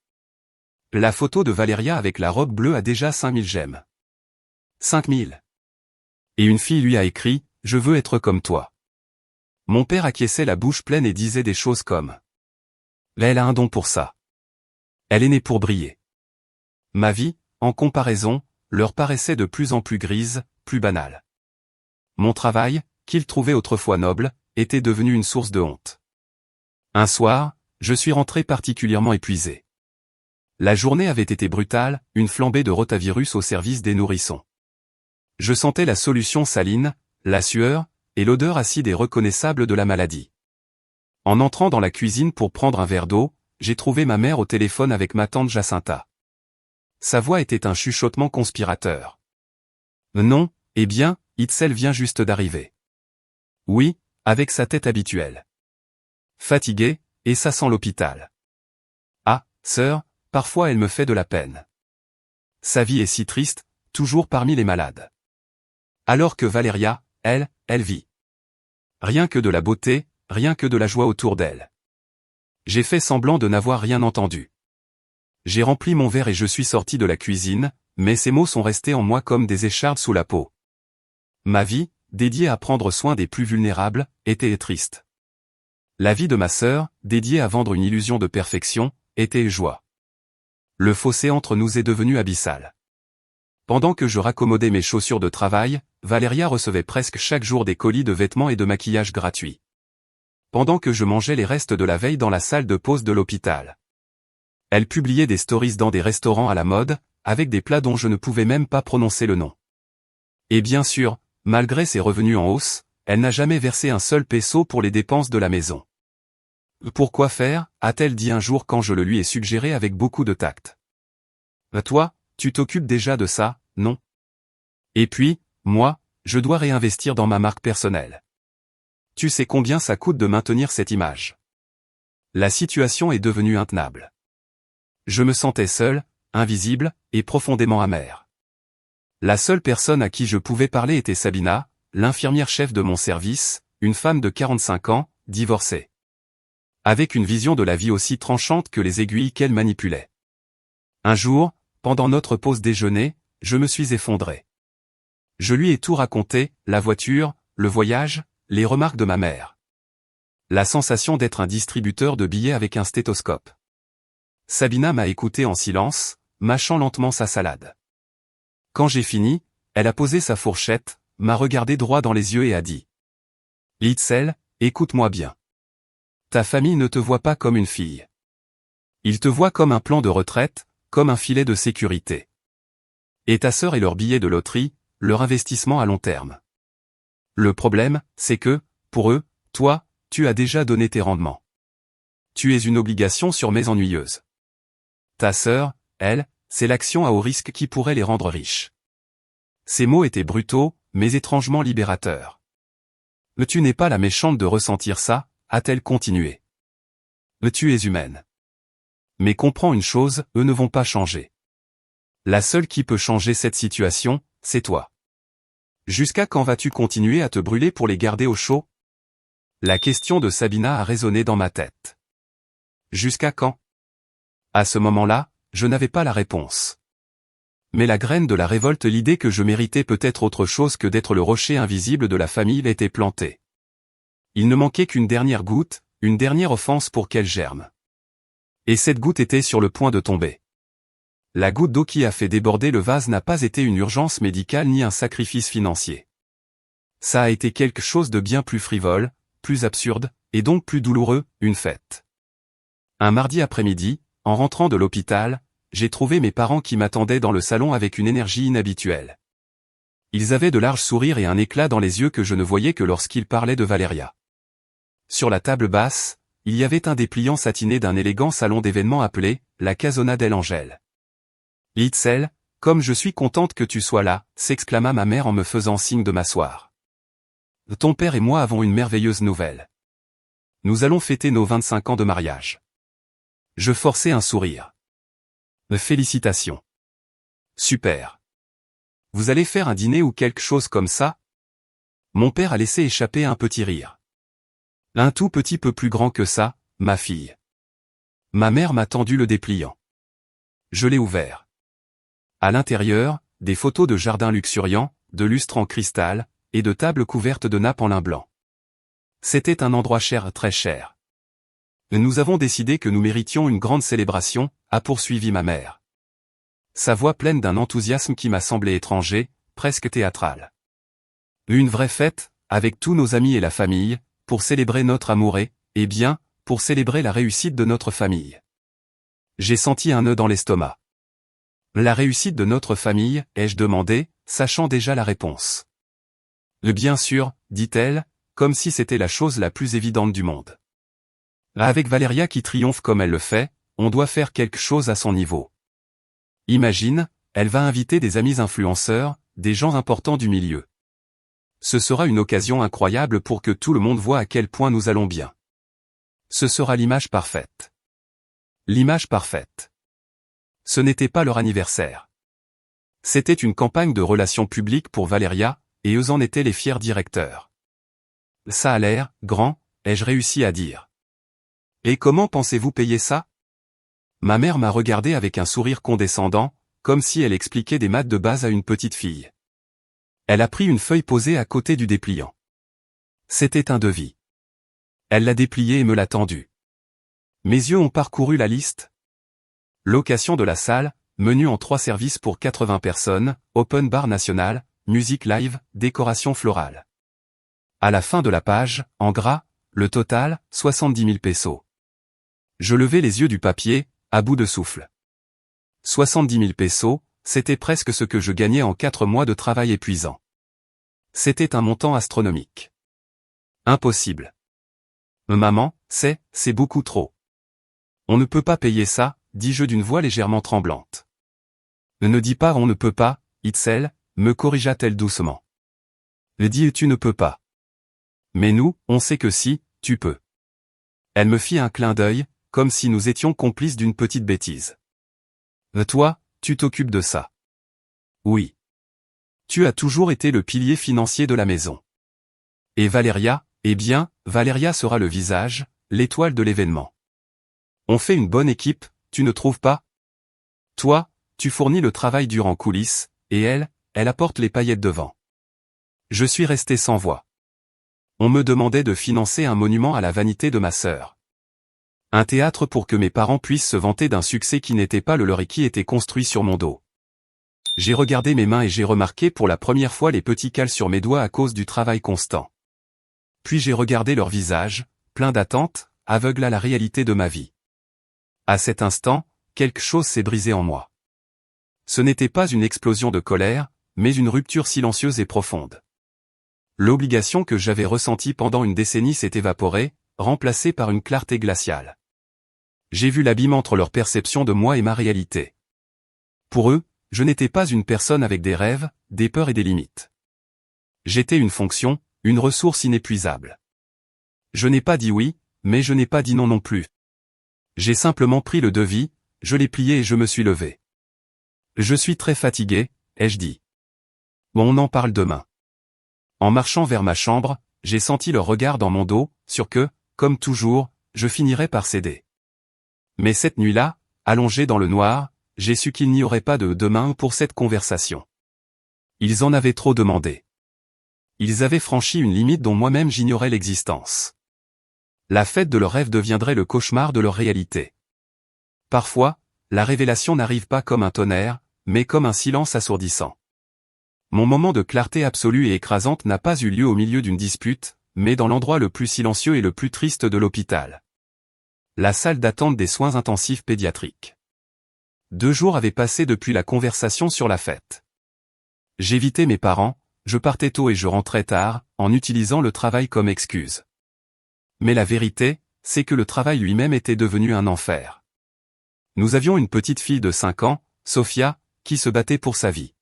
La photo de Valéria avec la robe bleue a déjà 5000 j'aime. 5000. Et une fille lui a écrit, « Je veux être comme toi. » Mon père acquiesçait la bouche pleine et disait des choses comme « Elle a un don pour ça. Elle est née pour briller. » Ma vie, en comparaison, leur paraissait de plus en plus grise, plus banale. Mon travail, qu'ils trouvaient autrefois noble, était devenu une source de honte. Un soir, Je suis rentré particulièrement épuisé. La journée avait été brutale, une flambée de rotavirus au service des nourrissons. Je sentais la solution saline, la sueur, et l'odeur acide et reconnaissable de la maladie. En entrant dans la cuisine pour prendre un verre d'eau, j'ai trouvé ma mère au téléphone avec ma tante Jacinta. Sa voix était un chuchotement conspirateur. Non, eh bien, Itzel vient juste d'arriver. Oui, avec sa tête habituelle. Fatiguée, et ça sent l'hôpital. Ah, sœur, parfois elle me fait de la peine. Sa vie est si triste, toujours parmi les malades. Alors que Valéria, elle vit. Rien que de la beauté, rien que de la joie autour d'elle. J'ai fait semblant de n'avoir rien entendu. J'ai rempli mon verre et je suis sorti de la cuisine, mais ces mots sont restés en moi comme des échardes sous la peau. Ma vie, dédiée à prendre soin des plus vulnérables, était triste. La vie de ma sœur, dédiée à vendre une illusion de perfection, était joie. Le fossé entre nous est devenu abyssal. Pendant que je raccommodais mes chaussures de travail, Valéria recevait presque chaque jour des colis de vêtements et de maquillage gratuits. Pendant que je mangeais les restes de la veille dans la salle de pause de l'hôpital. Elle publiait des stories dans des restaurants à la mode, avec des plats dont je ne pouvais même pas prononcer le nom. Et bien sûr, malgré ses revenus en hausse, elle n'a jamais versé un seul peso pour les dépenses de la maison. Pourquoi faire, a-t-elle dit un jour quand je le lui ai suggéré avec beaucoup de tact. Toi, tu t'occupes déjà de ça, non? Et puis, moi, je dois réinvestir dans ma marque personnelle. Tu sais combien ça coûte de maintenir cette image. La situation est devenue intenable. Je me sentais seul, invisible, et profondément amer. La seule personne à qui je pouvais parler était Sabina, l'infirmière chef de mon service, une femme de 45 ans, divorcée. Avec une vision de la vie aussi tranchante que les aiguilles qu'elle manipulait. Un jour, pendant notre pause déjeuner, je me suis effondré. Je lui ai tout raconté, la voiture, le voyage, les remarques de ma mère. La sensation d'être un distributeur de billets avec un stéthoscope. Sabina m'a écouté en silence, mâchant lentement sa salade. Quand j'ai fini, elle a posé sa fourchette, m'a regardé droit dans les yeux et a dit. Itzel, écoute-moi bien. Ta famille ne te voit pas comme une fille. Ils te voient comme un plan de retraite, comme un filet de sécurité. Et ta sœur et leur billet de loterie, leur investissement à long terme. Le problème, c'est que, pour eux, toi, tu as déjà donné tes rendements. Tu es une obligation sur mes ennuyeuses. Ta sœur, elle, c'est l'action à haut risque qui pourrait les rendre riches. Ces mots étaient brutaux, mais étrangement libérateurs. Mais tu n'es pas la méchante de ressentir ça, a-t-elle continué. Mais tu es humaine. Mais comprends une chose, eux ne vont pas changer. La seule qui peut changer cette situation, c'est toi. Jusqu'à quand vas-tu continuer à te brûler pour les garder au chaud? La question de Sabina a résonné dans ma tête. Jusqu'à quand? À ce moment-là, je n'avais pas la réponse. Mais la graine de la révolte, l'idée que je méritais peut-être autre chose que d'être le rocher invisible de la famille, était plantée. Il ne manquait qu'une dernière goutte, une dernière offense pour qu'elle germe. Et cette goutte était sur le point de tomber. La goutte d'eau qui a fait déborder le vase n'a pas été une urgence médicale ni un sacrifice financier. Ça a été quelque chose de bien plus frivole, plus absurde, et donc plus douloureux, une fête. Un mardi après-midi, en rentrant de l'hôpital, j'ai trouvé mes parents qui m'attendaient dans le salon avec une énergie inhabituelle. Ils avaient de larges sourires et un éclat dans les yeux que je ne voyais que lorsqu'ils parlaient de Valéria. Sur la table basse, il y avait un dépliant satiné d'un élégant salon d'événements appelé « La Casona del Angel ». « Itzel, comme je suis contente que tu sois là », s'exclama ma mère en me faisant signe de m'asseoir. « Ton père et moi avons une merveilleuse nouvelle. Nous allons fêter nos 25 ans de mariage. » Je forçai un sourire. « Félicitations. Super. Vous allez faire un dîner ou quelque chose comme ça ?» Mon père a laissé échapper un petit rire. « Un tout petit peu plus grand que ça, ma fille. » Ma mère m'a tendu le dépliant. Je l'ai ouvert. À l'intérieur, des photos de jardins luxuriants, de lustres en cristal, et de tables couvertes de nappes en lin blanc. C'était un endroit cher, très cher. Nous avons décidé que nous méritions une grande célébration, a poursuivi ma mère. Sa voix pleine d'un enthousiasme qui m'a semblé étranger, presque théâtral. Une vraie fête, avec tous nos amis et la famille, pour célébrer notre amour et, bien, pour célébrer la réussite de notre famille. J'ai senti un nœud dans l'estomac. La réussite de notre famille, ai-je demandé, sachant déjà la réponse. Bien sûr, dit-elle, comme si c'était la chose la plus évidente du monde. Avec Valéria qui triomphe comme elle le fait, on doit faire quelque chose à son niveau. Imagine, elle va inviter des amis influenceurs, des gens importants du milieu. Ce sera une occasion incroyable pour que tout le monde voie à quel point nous allons bien. Ce sera l'image parfaite. L'image parfaite. Ce n'était pas leur anniversaire. C'était une campagne de relations publiques pour Valéria, et eux en étaient les fiers directeurs. Ça a l'air grand, ai-je réussi à dire. Et comment pensez-vous payer ça? Ma mère m'a regardé avec un sourire condescendant, comme si elle expliquait des maths de base à une petite fille. Elle a pris une feuille posée à côté du dépliant. C'était un devis. Elle l'a déplié et me l'a tendu. Mes yeux ont parcouru la liste. Location de la salle, menu en 3 services pour 80 personnes, open bar national, musique live, décoration florale. À la fin de la page, en gras, le total, 70 000 pesos. Je levai les yeux du papier, à bout de souffle. 70 000 pesos, c'était presque ce que je gagnais en 4 mois de travail épuisant. C'était un montant astronomique. Impossible. Maman, c'est beaucoup trop. On ne peut pas payer ça, dis-je d'une voix légèrement tremblante. Ne dis pas on ne peut pas, Itzel, me corrigea-t-elle doucement. Dis tu ne peux pas. Mais nous, on sait que si, tu peux. Elle me fit un clin d'œil, comme si nous étions complices d'une petite bêtise. Toi, tu t'occupes de ça. Oui. Tu as toujours été le pilier financier de la maison. Et Valéria, eh bien, Valéria sera le visage, l'étoile de l'événement. On fait une bonne équipe, tu ne trouves pas? Toi, tu fournis le travail dur en coulisses, et elle apporte les paillettes devant. Je suis resté sans voix. On me demandait de financer un monument à la vanité de ma sœur. Un théâtre pour que mes parents puissent se vanter d'un succès qui n'était pas le leur et qui était construit sur mon dos. J'ai regardé mes mains et j'ai remarqué pour la première fois les petits cals sur mes doigts à cause du travail constant. Puis j'ai regardé leur visage, plein d'attente, aveugle à la réalité de ma vie. À cet instant, quelque chose s'est brisé en moi. Ce n'était pas une explosion de colère, mais une rupture silencieuse et profonde. L'obligation que j'avais ressentie pendant une décennie s'est évaporée, remplacée par une clarté glaciale. J'ai vu l'abîme entre leur perception de moi et ma réalité. Pour eux, je n'étais pas une personne avec des rêves, des peurs et des limites. J'étais une fonction, une ressource inépuisable. Je n'ai pas dit oui, mais je n'ai pas dit non non plus. J'ai simplement pris le devis, je l'ai plié et je me suis levé. Je suis très fatigué, ai-je dit. Bon, on en parle demain. En marchant vers ma chambre, j'ai senti leur regard dans mon dos, sûr que, comme toujours, je finirais par céder. Mais cette nuit-là, allongé dans le noir, j'ai su qu'il n'y aurait pas de demain pour cette conversation. Ils en avaient trop demandé. Ils avaient franchi une limite dont moi-même j'ignorais l'existence. La fête de leur rêve deviendrait le cauchemar de leur réalité. Parfois, la révélation n'arrive pas comme un tonnerre, mais comme un silence assourdissant. Mon moment de clarté absolue et écrasante n'a pas eu lieu au milieu d'une dispute, mais dans l'endroit le plus silencieux et le plus triste de l'hôpital. La salle d'attente des soins intensifs pédiatriques. 2 jours avaient passé depuis la conversation sur la fête. J'évitais mes parents, je partais tôt et je rentrais tard, en utilisant le travail comme excuse. Mais la vérité, c'est que le travail lui-même était devenu un enfer. Nous avions une petite fille de 5 ans, Sophia, qui se battait pour sa vie.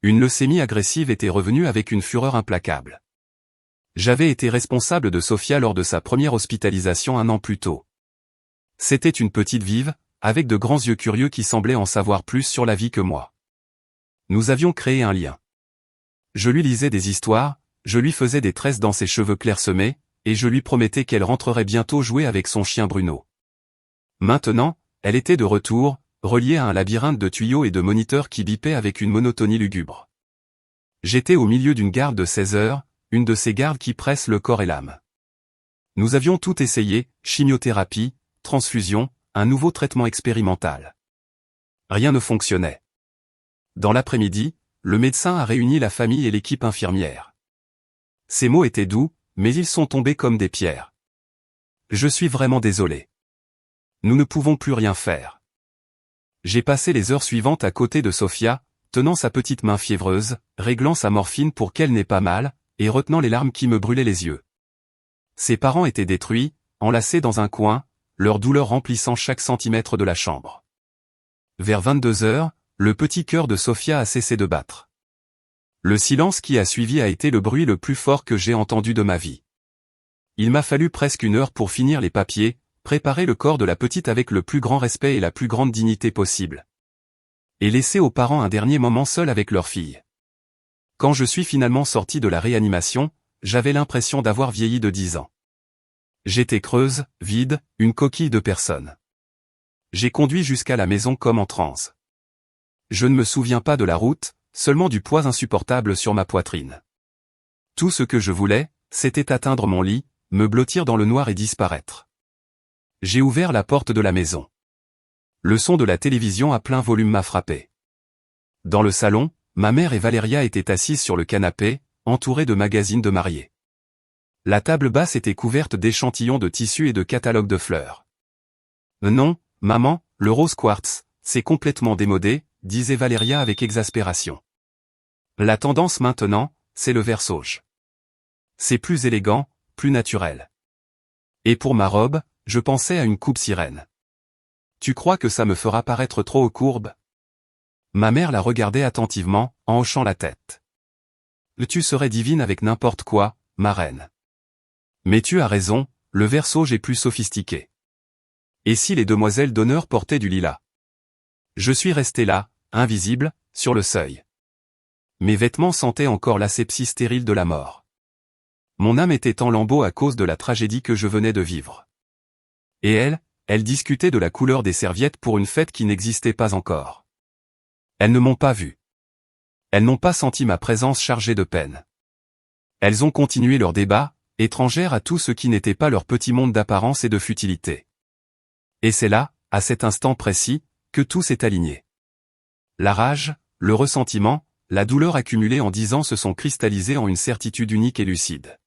Une leucémie agressive était revenue avec une fureur implacable. J'avais été responsable de Sophia lors de sa première hospitalisation 1 an plus tôt. C'était une petite vive, avec de grands yeux curieux qui semblaient en savoir plus sur la vie que moi. Nous avions créé un lien. Je lui lisais des histoires, je lui faisais des tresses dans ses cheveux clairsemés, et je lui promettais qu'elle rentrerait bientôt jouer avec son chien Bruno. Maintenant, elle était de retour, reliée à un labyrinthe de tuyaux et de moniteurs qui bipaient avec une monotonie lugubre. J'étais au milieu d'une garde de 16 heures, une de ces gardes qui pressent le corps et l'âme. Nous avions tout essayé, chimiothérapie, transfusion, un nouveau traitement expérimental. Rien ne fonctionnait. Dans l'après-midi, le médecin a réuni la famille et l'équipe infirmière. Ses mots étaient doux, mais ils sont tombés comme des pierres. Je suis vraiment désolé. Nous ne pouvons plus rien faire. J'ai passé les heures suivantes à côté de Sofia, tenant sa petite main fiévreuse, réglant sa morphine pour qu'elle n'ait pas mal, et retenant les larmes qui me brûlaient les yeux. Ses parents étaient détruits, enlacés dans un coin, leur douleur remplissant chaque centimètre de la chambre. Vers 22 heures, le petit cœur de Sofia a cessé de battre. Le silence qui a suivi a été le bruit le plus fort que j'ai entendu de ma vie. Il m'a fallu presque 1 heure pour finir les papiers, préparer le corps de la petite avec le plus grand respect et la plus grande dignité possible. Et laisser aux parents un dernier moment seul avec leur fille. Quand je suis finalement sorti de la réanimation, j'avais l'impression d'avoir vieilli de 10 ans. J'étais creuse, vide, une coquille de personne. J'ai conduit jusqu'à la maison comme en transe. Je ne me souviens pas de la route, seulement du poids insupportable sur ma poitrine. Tout ce que je voulais, c'était atteindre mon lit, me blottir dans le noir et disparaître. J'ai ouvert la porte de la maison. Le son de la télévision à plein volume m'a frappé. Dans le salon, ma mère et Valéria étaient assises sur le canapé, entourées de magazines de mariés. La table basse était couverte d'échantillons de tissus et de catalogues de fleurs. Non, maman, le rose quartz, c'est complètement démodé, disait Valéria avec exaspération. La tendance maintenant, c'est le vert sauge. C'est plus élégant, plus naturel. Et pour ma robe, je pensais à une coupe sirène. Tu crois que ça me fera paraître trop aux courbes? Ma mère la regardait attentivement, en hochant la tête. Tu serais divine avec n'importe quoi, ma reine. Mais tu as raison, le vert sauge est plus sophistiqué. Et si les demoiselles d'honneur portaient du lilas? Je suis resté là, invisible, sur le seuil. Mes vêtements sentaient encore l'asepsie stérile de la mort. Mon âme était en lambeaux à cause de la tragédie que je venais de vivre. Et elles discutaient de la couleur des serviettes pour une fête qui n'existait pas encore. Elles ne m'ont pas vu. Elles n'ont pas senti ma présence chargée de peine. Elles ont continué leur débat, étrangères à tout ce qui n'était pas leur petit monde d'apparence et de futilité. Et c'est là, à cet instant précis, que tout s'est aligné. La rage, le ressentiment, la douleur accumulée en 10 ans se sont cristallisés en une certitude unique et lucide.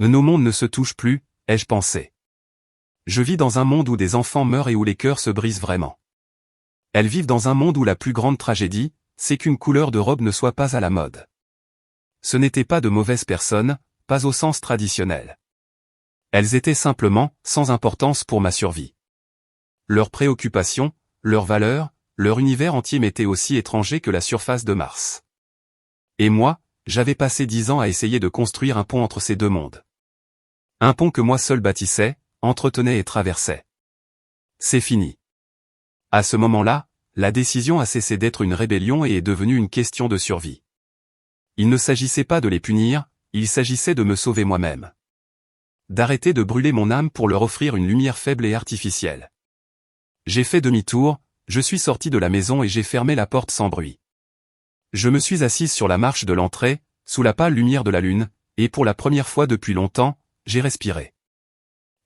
Nos mondes ne se touchent plus, ai-je pensé. Je vis dans un monde où des enfants meurent et où les cœurs se brisent vraiment. Elles vivent dans un monde où la plus grande tragédie, c'est qu'une couleur de robe ne soit pas à la mode. Ce n'étaient pas de mauvaises personnes, pas au sens traditionnel. Elles étaient simplement, sans importance pour ma survie. Leurs préoccupations, leurs valeurs, leur univers entier m'était aussi étranger que la surface de Mars. Et moi, j'avais passé 10 ans à essayer de construire un pont entre ces deux mondes. Un pont que moi seul bâtissais, entretenais et traversais. C'est fini. À ce moment-là, la décision a cessé d'être une rébellion et est devenue une question de survie. Il ne s'agissait pas de les punir, il s'agissait de me sauver moi-même. D'arrêter de brûler mon âme pour leur offrir une lumière faible et artificielle. J'ai fait demi-tour, je suis sorti de la maison et j'ai fermé la porte sans bruit. Je me suis assise sur la marche de l'entrée, sous la pâle lumière de la lune, et pour la première fois depuis longtemps, j'ai respiré.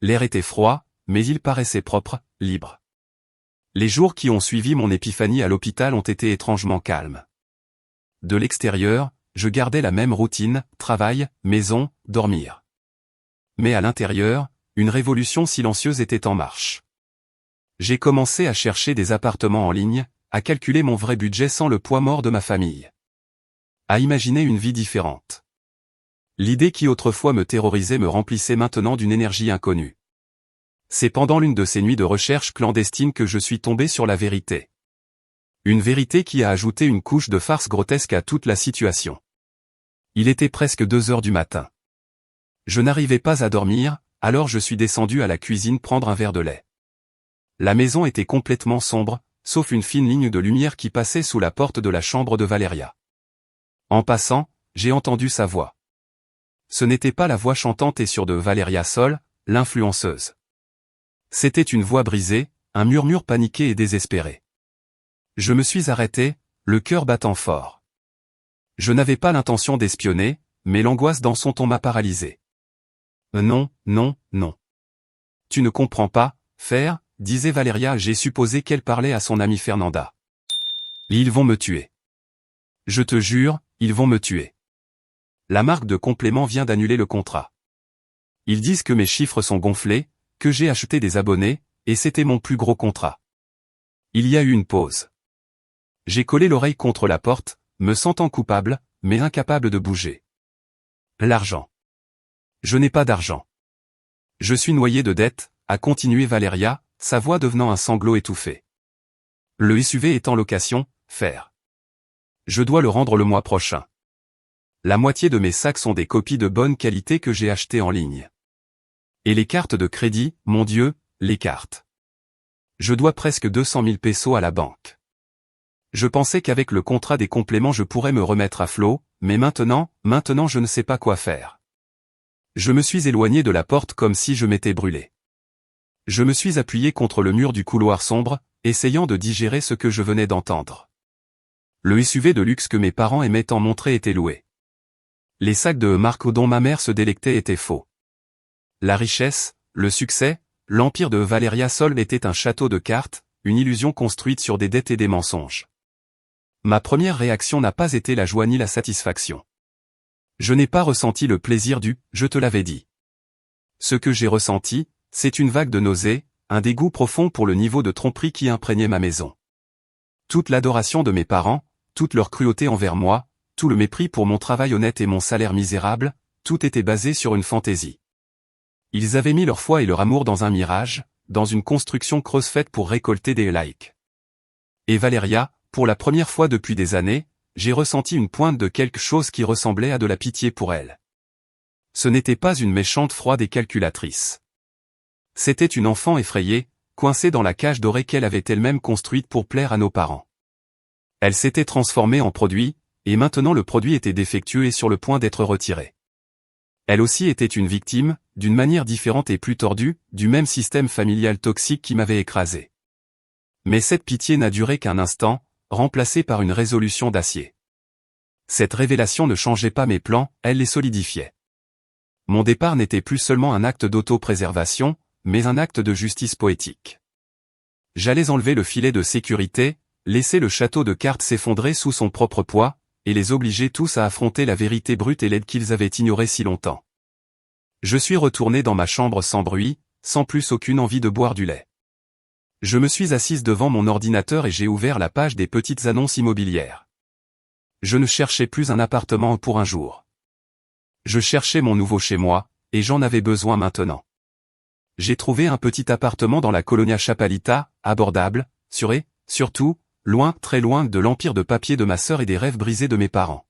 L'air était froid, mais il paraissait propre, libre. Les jours qui ont suivi mon épiphanie à l'hôpital ont été étrangement calmes. De l'extérieur, je gardais la même routine, travail, maison, dormir. Mais à l'intérieur, une révolution silencieuse était en marche. J'ai commencé à chercher des appartements en ligne, à calculer mon vrai budget sans le poids mort de ma famille. À imaginer une vie différente. L'idée qui autrefois me terrorisait me remplissait maintenant d'une énergie inconnue. C'est pendant l'une de ces nuits de recherche clandestine que je suis tombé sur la vérité. Une vérité qui a ajouté une couche de farce grotesque à toute la situation. Il était presque 2 heures du matin. Je n'arrivais pas à dormir, alors je suis descendu à la cuisine prendre un verre de lait. La maison était complètement sombre, sauf une fine ligne de lumière qui passait sous la porte de la chambre de Valéria. En passant, j'ai entendu sa voix. Ce n'était pas la voix chantante et sûre de Valéria Sol, l'influenceuse. C'était une voix brisée, un murmure paniqué et désespéré. Je me suis arrêté, le cœur battant fort. Je n'avais pas l'intention d'espionner, mais l'angoisse dans son ton m'a paralysé. Non, non, non. Tu ne comprends pas, Fer, disait Valéria. J'ai supposé qu'elle parlait à son amie Fernanda. Ils vont me tuer. Je te jure, ils vont me tuer. La marque de complément vient d'annuler le contrat. Ils disent que mes chiffres sont gonflés, que j'ai acheté des abonnés, et c'était mon plus gros contrat. Il y a eu une pause. J'ai collé l'oreille contre la porte, me sentant coupable, mais incapable de bouger. L'argent. Je n'ai pas d'argent. Je suis noyé de dettes, a continué Valéria, sa voix devenant un sanglot étouffé. Le SUV est en location, faire. Je dois le rendre le mois prochain. La moitié de mes sacs sont des copies de bonne qualité que j'ai achetées en ligne. Et les cartes de crédit, mon Dieu, les cartes. Je dois presque 200 000 pesos à la banque. Je pensais qu'avec le contrat des compléments je pourrais me remettre à flot, mais maintenant je ne sais pas quoi faire. Je me suis éloigné de la porte comme si je m'étais brûlé. Je me suis appuyé contre le mur du couloir sombre, essayant de digérer ce que je venais d'entendre. Le SUV de luxe que mes parents aimaient en montrer était loué. Les sacs de marque dont ma mère se délectait étaient faux. La richesse, le succès, l'empire de Valéria Sol était un château de cartes, une illusion construite sur des dettes et des mensonges. Ma première réaction n'a pas été la joie ni la satisfaction. Je n'ai pas ressenti le plaisir du « je te l'avais dit ». Ce que j'ai ressenti, c'est une vague de nausée, un dégoût profond pour le niveau de tromperie qui imprégnait ma maison. Toute l'adoration de mes parents, toute leur cruauté envers moi, tout le mépris pour mon travail honnête et mon salaire misérable, tout était basé sur une fantaisie. Ils avaient mis leur foi et leur amour dans un mirage, dans une construction creuse faite pour récolter des likes. Et Valéria, pour la première fois depuis des années, j'ai ressenti une pointe de quelque chose qui ressemblait à de la pitié pour elle. Ce n'était pas une méchante froide et calculatrice. C'était une enfant effrayée, coincée dans la cage dorée qu'elle avait elle-même construite pour plaire à nos parents. Elle s'était transformée en produit, et maintenant le produit était défectueux et sur le point d'être retiré. Elle aussi était une victime, d'une manière différente et plus tordue, du même système familial toxique qui m'avait écrasé. Mais cette pitié n'a duré qu'un instant, remplacée par une résolution d'acier. Cette révélation ne changeait pas mes plans, elle les solidifiait. Mon départ n'était plus seulement un acte d'auto-préservation, mais un acte de justice poétique. J'allais enlever le filet de sécurité, laisser le château de cartes s'effondrer sous son propre poids, et les obliger tous à affronter la vérité brute et laide qu'ils avaient ignorée si longtemps. Je suis retourné dans ma chambre sans bruit, sans plus aucune envie de boire du lait. Je me suis assise devant mon ordinateur et j'ai ouvert la page des petites annonces immobilières. Je ne cherchais plus un appartement pour un jour. Je cherchais mon nouveau chez moi, et j'en avais besoin maintenant. J'ai trouvé un petit appartement dans la colonia Chapalita, abordable, sûr et, surtout, loin, très loin de l'empire de papier de ma sœur et des rêves brisés de mes parents.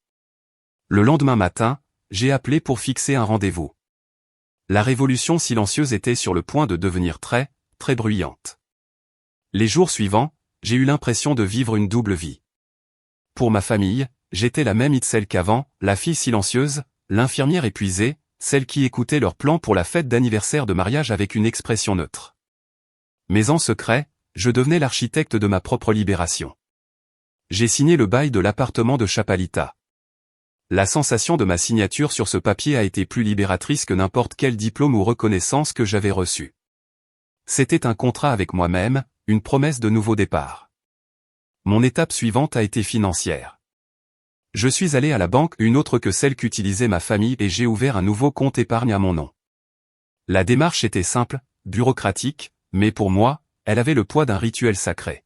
Le lendemain matin, j'ai appelé pour fixer un rendez-vous. La révolution silencieuse était sur le point de devenir très, très bruyante. Les jours suivants, j'ai eu l'impression de vivre une double vie. Pour ma famille, j'étais la même Itzel qu'avant, la fille silencieuse, l'infirmière épuisée, celle qui écoutait leurs plans pour la fête d'anniversaire de mariage avec une expression neutre. Mais en secret, je devenais l'architecte de ma propre libération. J'ai signé le bail de l'appartement de Chapalita. La sensation de ma signature sur ce papier a été plus libératrice que n'importe quel diplôme ou reconnaissance que j'avais reçu. C'était un contrat avec moi-même, une promesse de nouveau départ. Mon étape suivante a été financière. Je suis allé à la banque, une autre que celle qu'utilisait ma famille, et j'ai ouvert un nouveau compte épargne à mon nom. La démarche était simple, bureaucratique, mais pour moi, elle avait le poids d'un rituel sacré.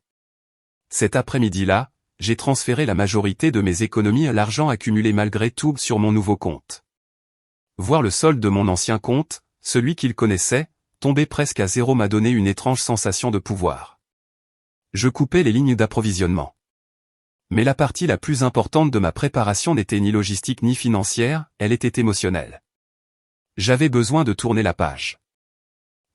Cet après-midi-là, j'ai transféré la majorité de mes économies à l'argent accumulé malgré tout sur mon nouveau compte. Voir le solde de mon ancien compte, celui qu'il connaissait, tomber presque à zéro m'a donné une étrange sensation de pouvoir. Je coupais les lignes d'approvisionnement. Mais la partie la plus importante de ma préparation n'était ni logistique ni financière, elle était émotionnelle. J'avais besoin de tourner la page.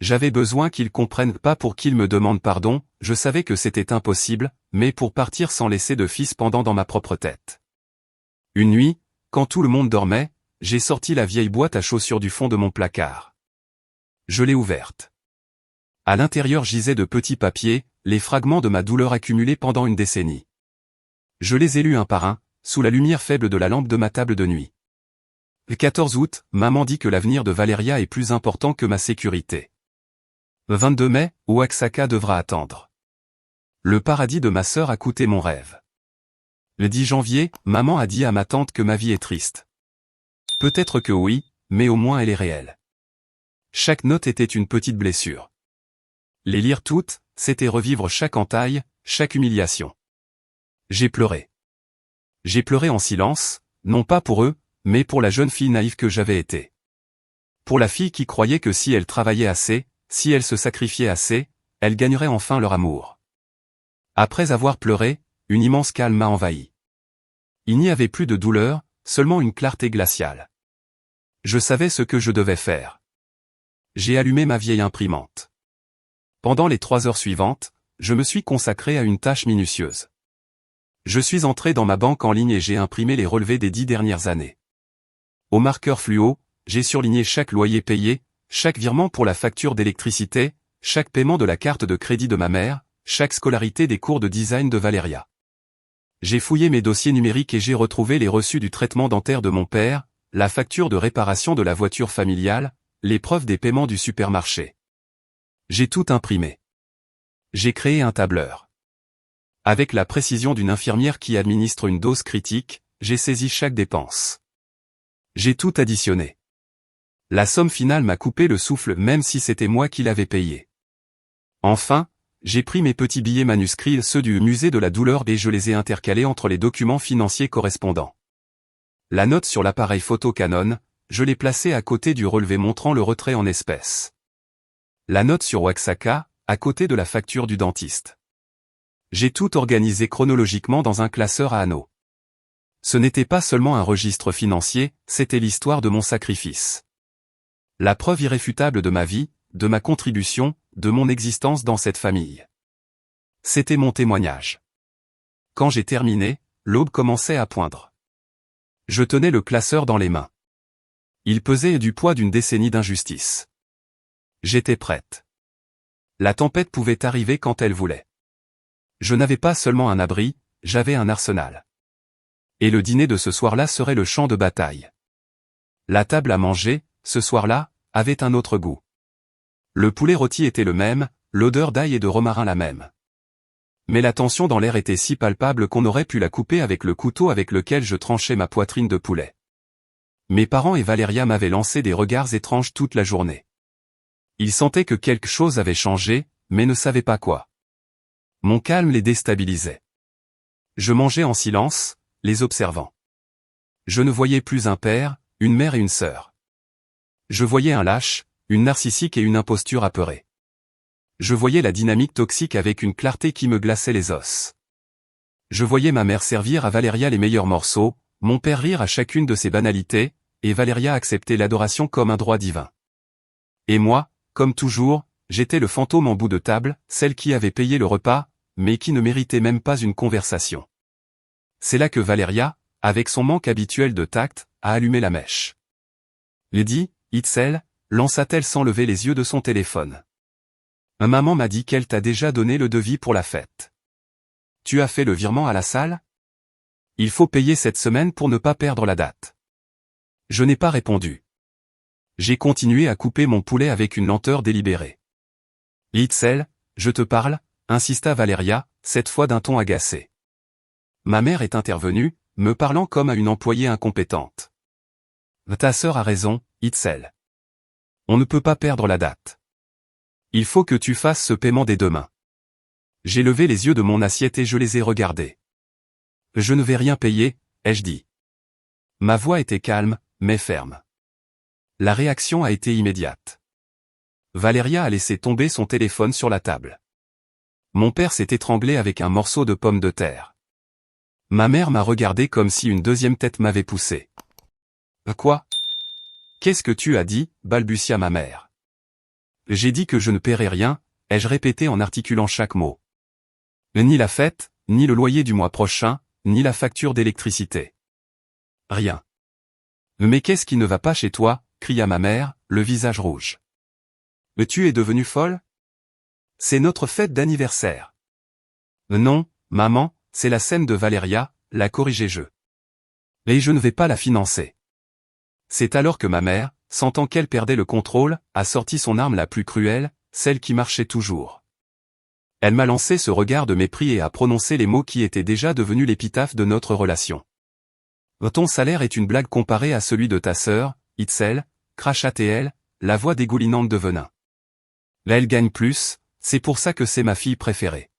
J'avais besoin qu'ils comprennent pas pour qu'ils me demandent pardon, je savais que c'était impossible, mais pour partir sans laisser de fils pendant dans ma propre tête. Une nuit, quand tout le monde dormait, j'ai sorti la vieille boîte à chaussures du fond de mon placard. Je l'ai ouverte. À l'intérieur gisaient de petits papiers, les fragments de ma douleur accumulée pendant une décennie. Je les ai lus un par un, sous la lumière faible de la lampe de ma table de nuit. Le 14 août, maman dit que l'avenir de Valéria est plus important que ma sécurité. Le 22 mai, Oaxaca devra attendre. Le paradis de ma sœur a coûté mon rêve. Le 10 janvier, maman a dit à ma tante que ma vie est triste. Peut-être que oui, mais au moins elle est réelle. chaque note était une petite blessure. Les lire toutes, c'était revivre chaque entaille, chaque humiliation. J'ai pleuré. J'ai pleuré en silence, non pas pour eux, mais pour la jeune fille naïve que j'avais été. Pour la fille qui croyait que si elle travaillait assez, si elle se sacrifiait assez, elle gagnerait enfin leur amour. Après avoir pleuré, une immense calme m'a envahi. Il n'y avait plus de douleur, seulement une clarté glaciale. Je savais ce que je devais faire. J'ai allumé ma vieille imprimante. Pendant les 3 heures suivantes, je me suis consacré à une tâche minutieuse. Je suis entré dans ma banque en ligne et j'ai imprimé les relevés des 10 dernières années. Au marqueur fluo, j'ai surligné chaque loyer payé, chaque virement pour la facture d'électricité, chaque paiement de la carte de crédit de ma mère, chaque scolarité des cours de design de Valéria. J'ai fouillé mes dossiers numériques et j'ai retrouvé les reçus du traitement dentaire de mon père, la facture de réparation de la voiture familiale, les preuves des paiements du supermarché. J'ai tout imprimé. J'ai créé un tableur. Avec la précision d'une infirmière qui administre une dose critique, j'ai saisi chaque dépense. J'ai tout additionné. La somme finale m'a coupé le souffle même si c'était moi qui l'avais payé. Enfin, j'ai pris mes petits billets manuscrits, ceux du musée de la douleur, et je les ai intercalés entre les documents financiers correspondants. La note sur l'appareil photo Canon, je l'ai placée à côté du relevé montrant le retrait en espèces. La note sur Waxaka, à côté de la facture du dentiste. J'ai tout organisé chronologiquement dans un classeur à anneaux. Ce n'était pas seulement un registre financier, c'était l'histoire de mon sacrifice. La preuve irréfutable de ma vie, de ma contribution, de mon existence dans cette famille. C'était mon témoignage. Quand j'ai terminé, l'aube commençait à poindre. Je tenais le classeur dans les mains. Il pesait du poids d'une décennie d'injustice. J'étais prête. La tempête pouvait arriver quand elle voulait. Je n'avais pas seulement un abri, j'avais un arsenal. Et le dîner de ce soir-là serait le champ de bataille. La table à manger, ce soir-là, avait un autre goût. Le poulet rôti était le même, l'odeur d'ail et de romarin la même. Mais la tension dans l'air était si palpable qu'on aurait pu la couper avec le couteau avec lequel je tranchais ma poitrine de poulet. Mes parents et Valéria m'avaient lancé des regards étranges toute la journée. Ils sentaient que quelque chose avait changé, mais ne savaient pas quoi. Mon calme les déstabilisait. Je mangeais en silence, les observant. Je ne voyais plus un père, une mère et une sœur. Je voyais un lâche, une narcissique et une imposture apeurée. Je voyais la dynamique toxique avec une clarté qui me glaçait les os. Je voyais ma mère servir à Valéria les meilleurs morceaux, mon père rire à chacune de ses banalités, et Valéria accepter l'adoration comme un droit divin. Et moi, comme toujours, j'étais le fantôme en bout de table, celle qui avait payé le repas, mais qui ne méritait même pas une conversation. C'est là que Valéria, avec son manque habituel de tact, a allumé la mèche. Lydie, Itzel, lança-t-elle sans lever les yeux de son téléphone. Maman m'a dit qu'elle t'a déjà donné le devis pour la fête. Tu as fait le virement à la salle? Il faut payer cette semaine pour ne pas perdre la date. Je n'ai pas répondu. J'ai continué à couper mon poulet avec une lenteur délibérée. Itzel, je te parle, insista Valéria, cette fois d'un ton agacé. Ma mère est intervenue, me parlant comme à une employée incompétente. Ta sœur a raison, Itzel. On ne peut pas perdre la date. Il faut que tu fasses ce paiement dès demain. J'ai levé les yeux de mon assiette et je les ai regardés. Je ne vais rien payer, ai-je dit. Ma voix était calme, mais ferme. La réaction a été immédiate. Valéria a laissé tomber son téléphone sur la table. Mon père s'est étranglé avec un morceau de pomme de terre. Ma mère m'a regardé comme si une deuxième tête m'avait poussé. Quoi? Qu'est-ce que tu as dit? Balbutia ma mère. J'ai dit que je ne paierais rien, ai-je répété en articulant chaque mot. Ni la fête, ni le loyer du mois prochain, ni la facture d'électricité. Rien. Mais qu'est-ce qui ne va pas chez toi? Cria ma mère, le visage rouge. Mais tu es devenue folle? C'est notre fête d'anniversaire. Non, maman, c'est la scène de Valéria, la corrigé-je. Et je ne vais pas la financer. C'est alors que ma mère, sentant qu'elle perdait le contrôle, a sorti son arme la plus cruelle, celle qui marchait toujours. Elle m'a lancé ce regard de mépris et a prononcé les mots qui étaient déjà devenus l'épitaphe de notre relation. Ton salaire est une blague comparée à celui de ta sœur, Itzel, cracha-t-elle, la voix dégoulinante de venin. Là elle gagne plus, c'est pour ça que c'est ma fille préférée.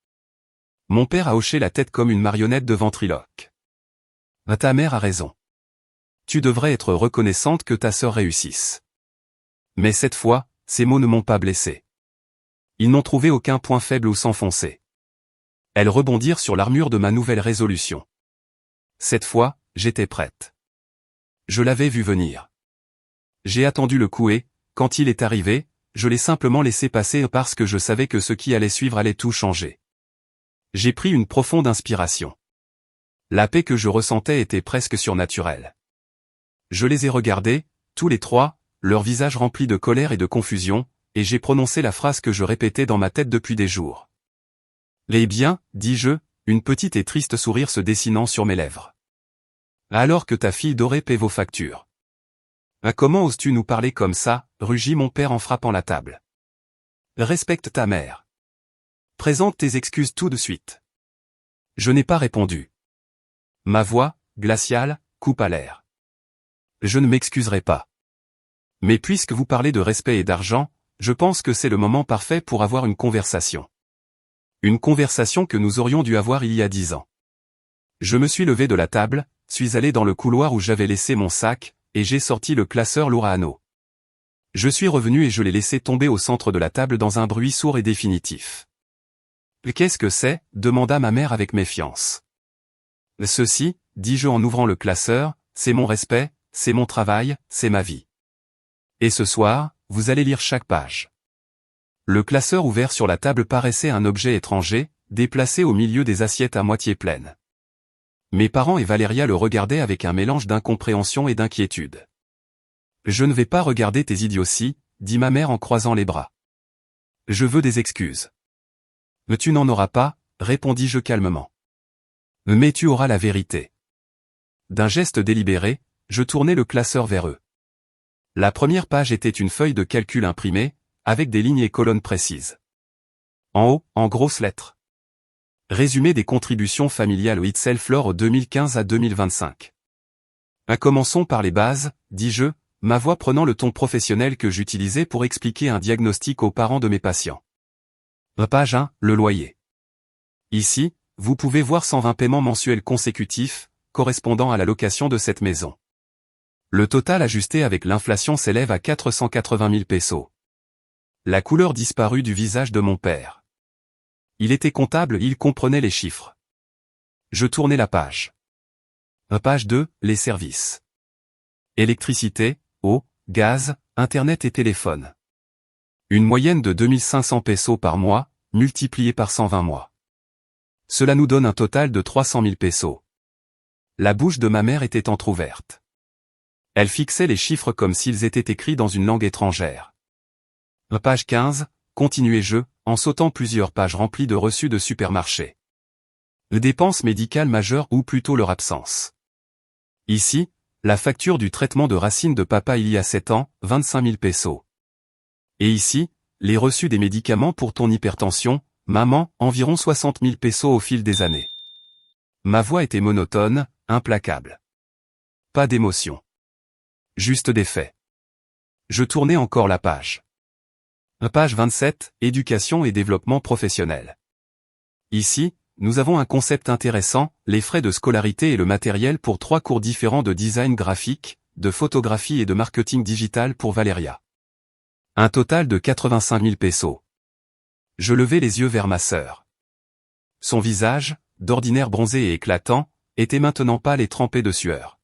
Mon père a hoché la tête comme une marionnette de ventriloque. Ta mère a raison. Tu devrais être reconnaissante que ta sœur réussisse. Mais cette fois, ces mots ne m'ont pas blessé. Ils n'ont trouvé aucun point faible où s'enfoncer. Elles rebondirent sur l'armure de ma nouvelle résolution. Cette fois, j'étais prête. Je l'avais vu venir. J'ai attendu le coup et, quand il est arrivé, je l'ai simplement laissé passer parce que je savais que ce qui allait suivre allait tout changer. J'ai pris une profonde inspiration. La paix que je ressentais était presque surnaturelle. Je les ai regardés, tous les trois, leurs visages remplis de colère et de confusion, et j'ai prononcé la phrase que je répétais dans ma tête depuis des jours. Eh bien, dis-je, une petite et triste sourire se dessinant sur mes lèvres. Alors que ta fille dorée paie vos factures. Comment oses-tu nous parler comme ça, rugit mon père en frappant la table. Respecte ta mère. Présente tes excuses tout de suite. Je n'ai pas répondu. Ma voix, glaciale, coupe à l'air. Je ne m'excuserai pas. Mais puisque vous parlez de respect et d'argent, je pense que c'est le moment parfait pour avoir une conversation. Une conversation que nous aurions dû avoir il y a 10 ans. Je me suis levé de la table, suis allé dans le couloir où j'avais laissé mon sac, et j'ai sorti le classeur lourd à anneaux. Je suis revenu et je l'ai laissé tomber au centre de la table dans un bruit sourd et définitif. Qu'est-ce que c'est ? Demanda ma mère avec méfiance. Ceci, dis-je en ouvrant le classeur, c'est mon respect, c'est mon travail, c'est ma vie. Et ce soir, vous allez lire chaque page. Le classeur ouvert sur la table paraissait un objet étranger, déplacé au milieu des assiettes à moitié pleines. Mes parents et Valéria le regardaient avec un mélange d'incompréhension et d'inquiétude. Je ne vais pas regarder tes idioties, dit ma mère en croisant les bras. Je veux des excuses. Mais tu n'en auras pas, répondis-je calmement. Mais tu auras la vérité. D'un geste délibéré, je tournai le classeur vers eux. La première page était une feuille de calcul imprimée, avec des lignes et colonnes précises. En haut, en grosses lettres. Résumé des contributions familiales au Itself-Lore 2015 à 2025. Commençons par les bases, dis-je, ma voix prenant le ton professionnel que j'utilisais pour expliquer un diagnostic aux parents de mes patients. Page 1, le loyer. Ici, vous pouvez voir 120 paiements mensuels consécutifs, correspondant à la location de cette maison. Le total ajusté avec l'inflation s'élève à 480 000 pesos. La couleur disparut du visage de mon père. Il était comptable, il comprenait les chiffres. Je tournai la page. Page 2, les services. Électricité, eau, gaz, internet et téléphone. Une moyenne de 2500 pesos par mois, multipliée par 120 mois. Cela nous donne un total de 300 000 pesos. La bouche de ma mère était entr'ouverte. Elle fixait les chiffres comme s'ils étaient écrits dans une langue étrangère. Page 15, continuai-je, en sautant plusieurs pages remplies de reçus de supermarché. Dépenses médicales majeures ou plutôt leur absence. Ici, la facture du traitement de racine de papa il y a 7 ans, 25 000 pesos. Et ici, les reçus des médicaments pour ton hypertension, maman, environ 60 000 pesos au fil des années. Ma voix était monotone, implacable. Pas d'émotion. Juste des faits. Je tournais encore la page. Page 27, éducation et développement professionnel. Ici, nous avons un concept intéressant, les frais de scolarité et le matériel pour 3 cours différents de design graphique, de photographie et de marketing digital pour Valéria. Un total de 85 000 pesos. Je levai les yeux vers ma sœur. Son visage, d'ordinaire bronzé et éclatant, était maintenant pâle et trempé de sueur.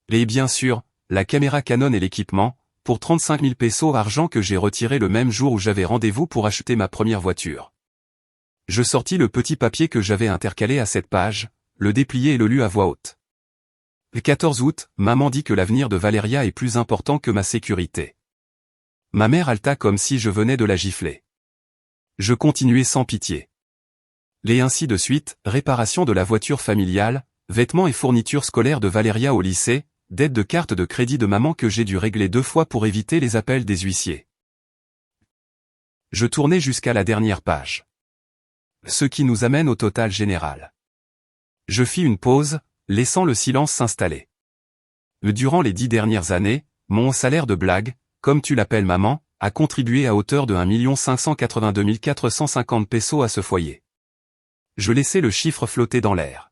Et bien sûr, la caméra Canon et l'équipement, pour 35 000 pesos argent que j'ai retiré le même jour où j'avais rendez-vous pour acheter ma première voiture. Je sortis le petit papier que j'avais intercalé à cette page, le dépliai et le lus à voix haute. Le 14 août, maman dit que l'avenir de Valéria est plus important que ma sécurité. Ma mère haleta comme si je venais de la gifler. Je continuai sans pitié. Et ainsi de suite, réparation de la voiture familiale, vêtements et fournitures scolaires de Valéria au lycée, dette de carte de crédit de maman que j'ai dû régler 2 fois pour éviter les appels des huissiers. Je tournai jusqu'à la dernière page. Ce qui nous amène au total général. Je fis une pause, laissant le silence s'installer. Durant les 10 dernières années, mon salaire de blague, comme tu l'appelles maman, a contribué à hauteur de 1 582 450 pesos à ce foyer. Je laissai le chiffre flotter dans l'air.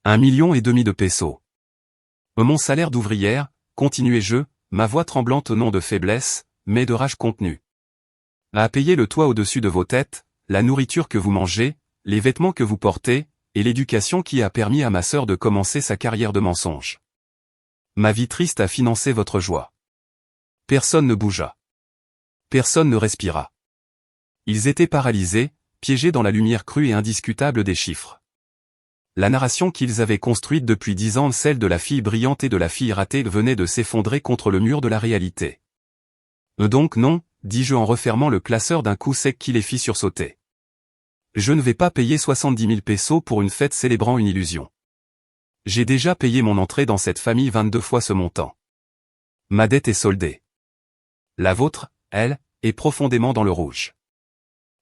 1,5 million de pesos. Mon salaire d'ouvrière, continuai-je, ma voix tremblante non de faiblesse, mais de rage contenue. À payer le toit au-dessus de vos têtes, la nourriture que vous mangez, les vêtements que vous portez, et l'éducation qui a permis à ma sœur de commencer sa carrière de mensonge. Ma vie triste a financé votre joie. Personne ne bougea. Personne ne respira. Ils étaient paralysés, piégés dans la lumière crue et indiscutable des chiffres. La narration qu'ils avaient construite depuis 10 ans, celle de la fille brillante et de la fille ratée, venait de s'effondrer contre le mur de la réalité. Donc non, dis-je en refermant le classeur d'un coup sec qui les fit sursauter. Je ne vais pas payer 70 000 pesos pour une fête célébrant une illusion. J'ai déjà payé mon entrée dans cette famille 22 fois ce montant. Ma dette est soldée. La vôtre, elle, est profondément dans le rouge.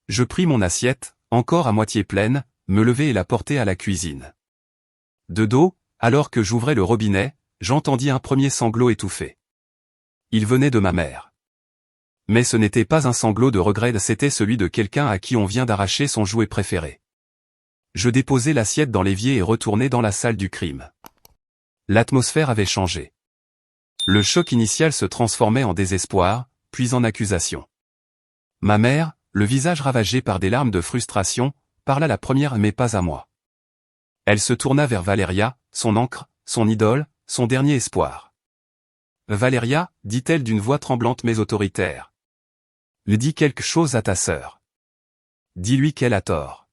Je pris mon assiette, encore à moitié pleine, me levai et la portai à la cuisine. De dos, alors que j'ouvrais le robinet, j'entendis un premier sanglot étouffé. Il venait de ma mère. Mais ce n'était pas un sanglot de regret, c'était celui de quelqu'un à qui on vient d'arracher son jouet préféré. Je déposai l'assiette dans l'évier et retournai dans la salle du crime. L'atmosphère avait changé. Le choc initial se transformait en désespoir, puis en accusation. Ma mère, le visage ravagé par des larmes de frustration, parla la première mais pas à moi. Elle se tourna vers Valeria, son ancre, son idole, son dernier espoir. Valeria, dit-elle d'une voix tremblante mais autoritaire. Dis quelque chose à ta sœur. Dis-lui qu'elle a tort.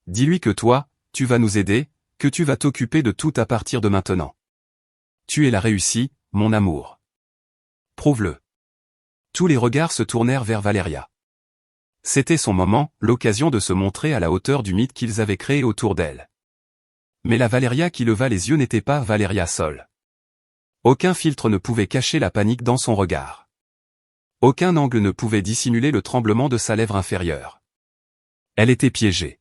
Dis-lui que toi, tu vas nous aider, que tu vas t'occuper de tout à partir de maintenant. Tu es la réussie, mon amour. Prouve-le. Tous les regards se tournèrent vers Valeria. C'était son moment, l'occasion de se montrer à la hauteur du mythe qu'ils avaient créé autour d'elle. Mais la Valeria qui leva les yeux n'était pas Valeria seule. Aucun filtre ne pouvait cacher la panique dans son regard. Aucun angle ne pouvait dissimuler le tremblement de sa lèvre inférieure. Elle était piégée.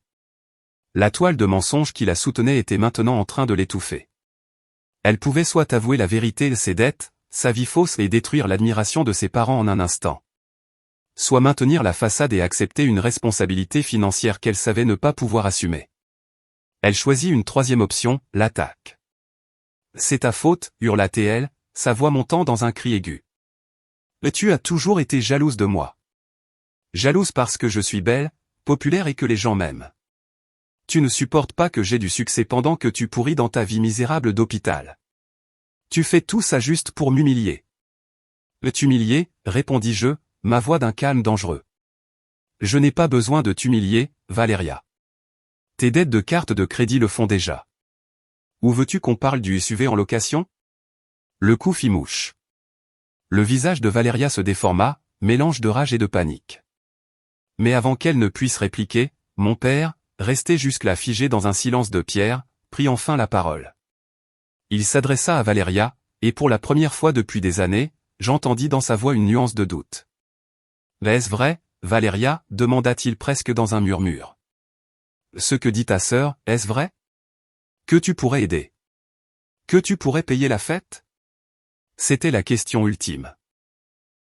La toile de mensonge qui la soutenait était maintenant en train de l'étouffer. Elle pouvait soit avouer la vérité de ses dettes, sa vie fausse et détruire l'admiration de ses parents en un instant. Soit maintenir la façade et accepter une responsabilité financière qu'elle savait ne pas pouvoir assumer. Elle choisit une troisième option, l'attaque. C'est ta faute, hurla-t-elle, sa voix montant dans un cri aigu. Tu as toujours été jalouse de moi. Jalouse parce que je suis belle, populaire et que les gens m'aiment. Tu ne supportes pas que j'ai du succès pendant que tu pourris dans ta vie misérable d'hôpital. Tu fais tout ça juste pour m'humilier. T'humilier, répondis-je, ma voix d'un calme dangereux. Je n'ai pas besoin de t'humilier, Valeria. Tes dettes de carte de crédit le font déjà. Où veux-tu qu'on parle du SUV en location? Le coup fit mouche. Le visage de Valeria se déforma, mélange de rage et de panique. Mais avant qu'elle ne puisse répliquer, mon père, resté jusque-là figé dans un silence de pierre, prit enfin la parole. Il s'adressa à Valeria, et pour la première fois depuis des années, j'entendis dans sa voix une nuance de doute. « Est-ce vrai, Valeria » demanda-t-il presque dans un murmure. « Ce que dit ta sœur, est-ce vrai? Que tu pourrais aider? Que tu pourrais payer la fête ?» C'était la question ultime.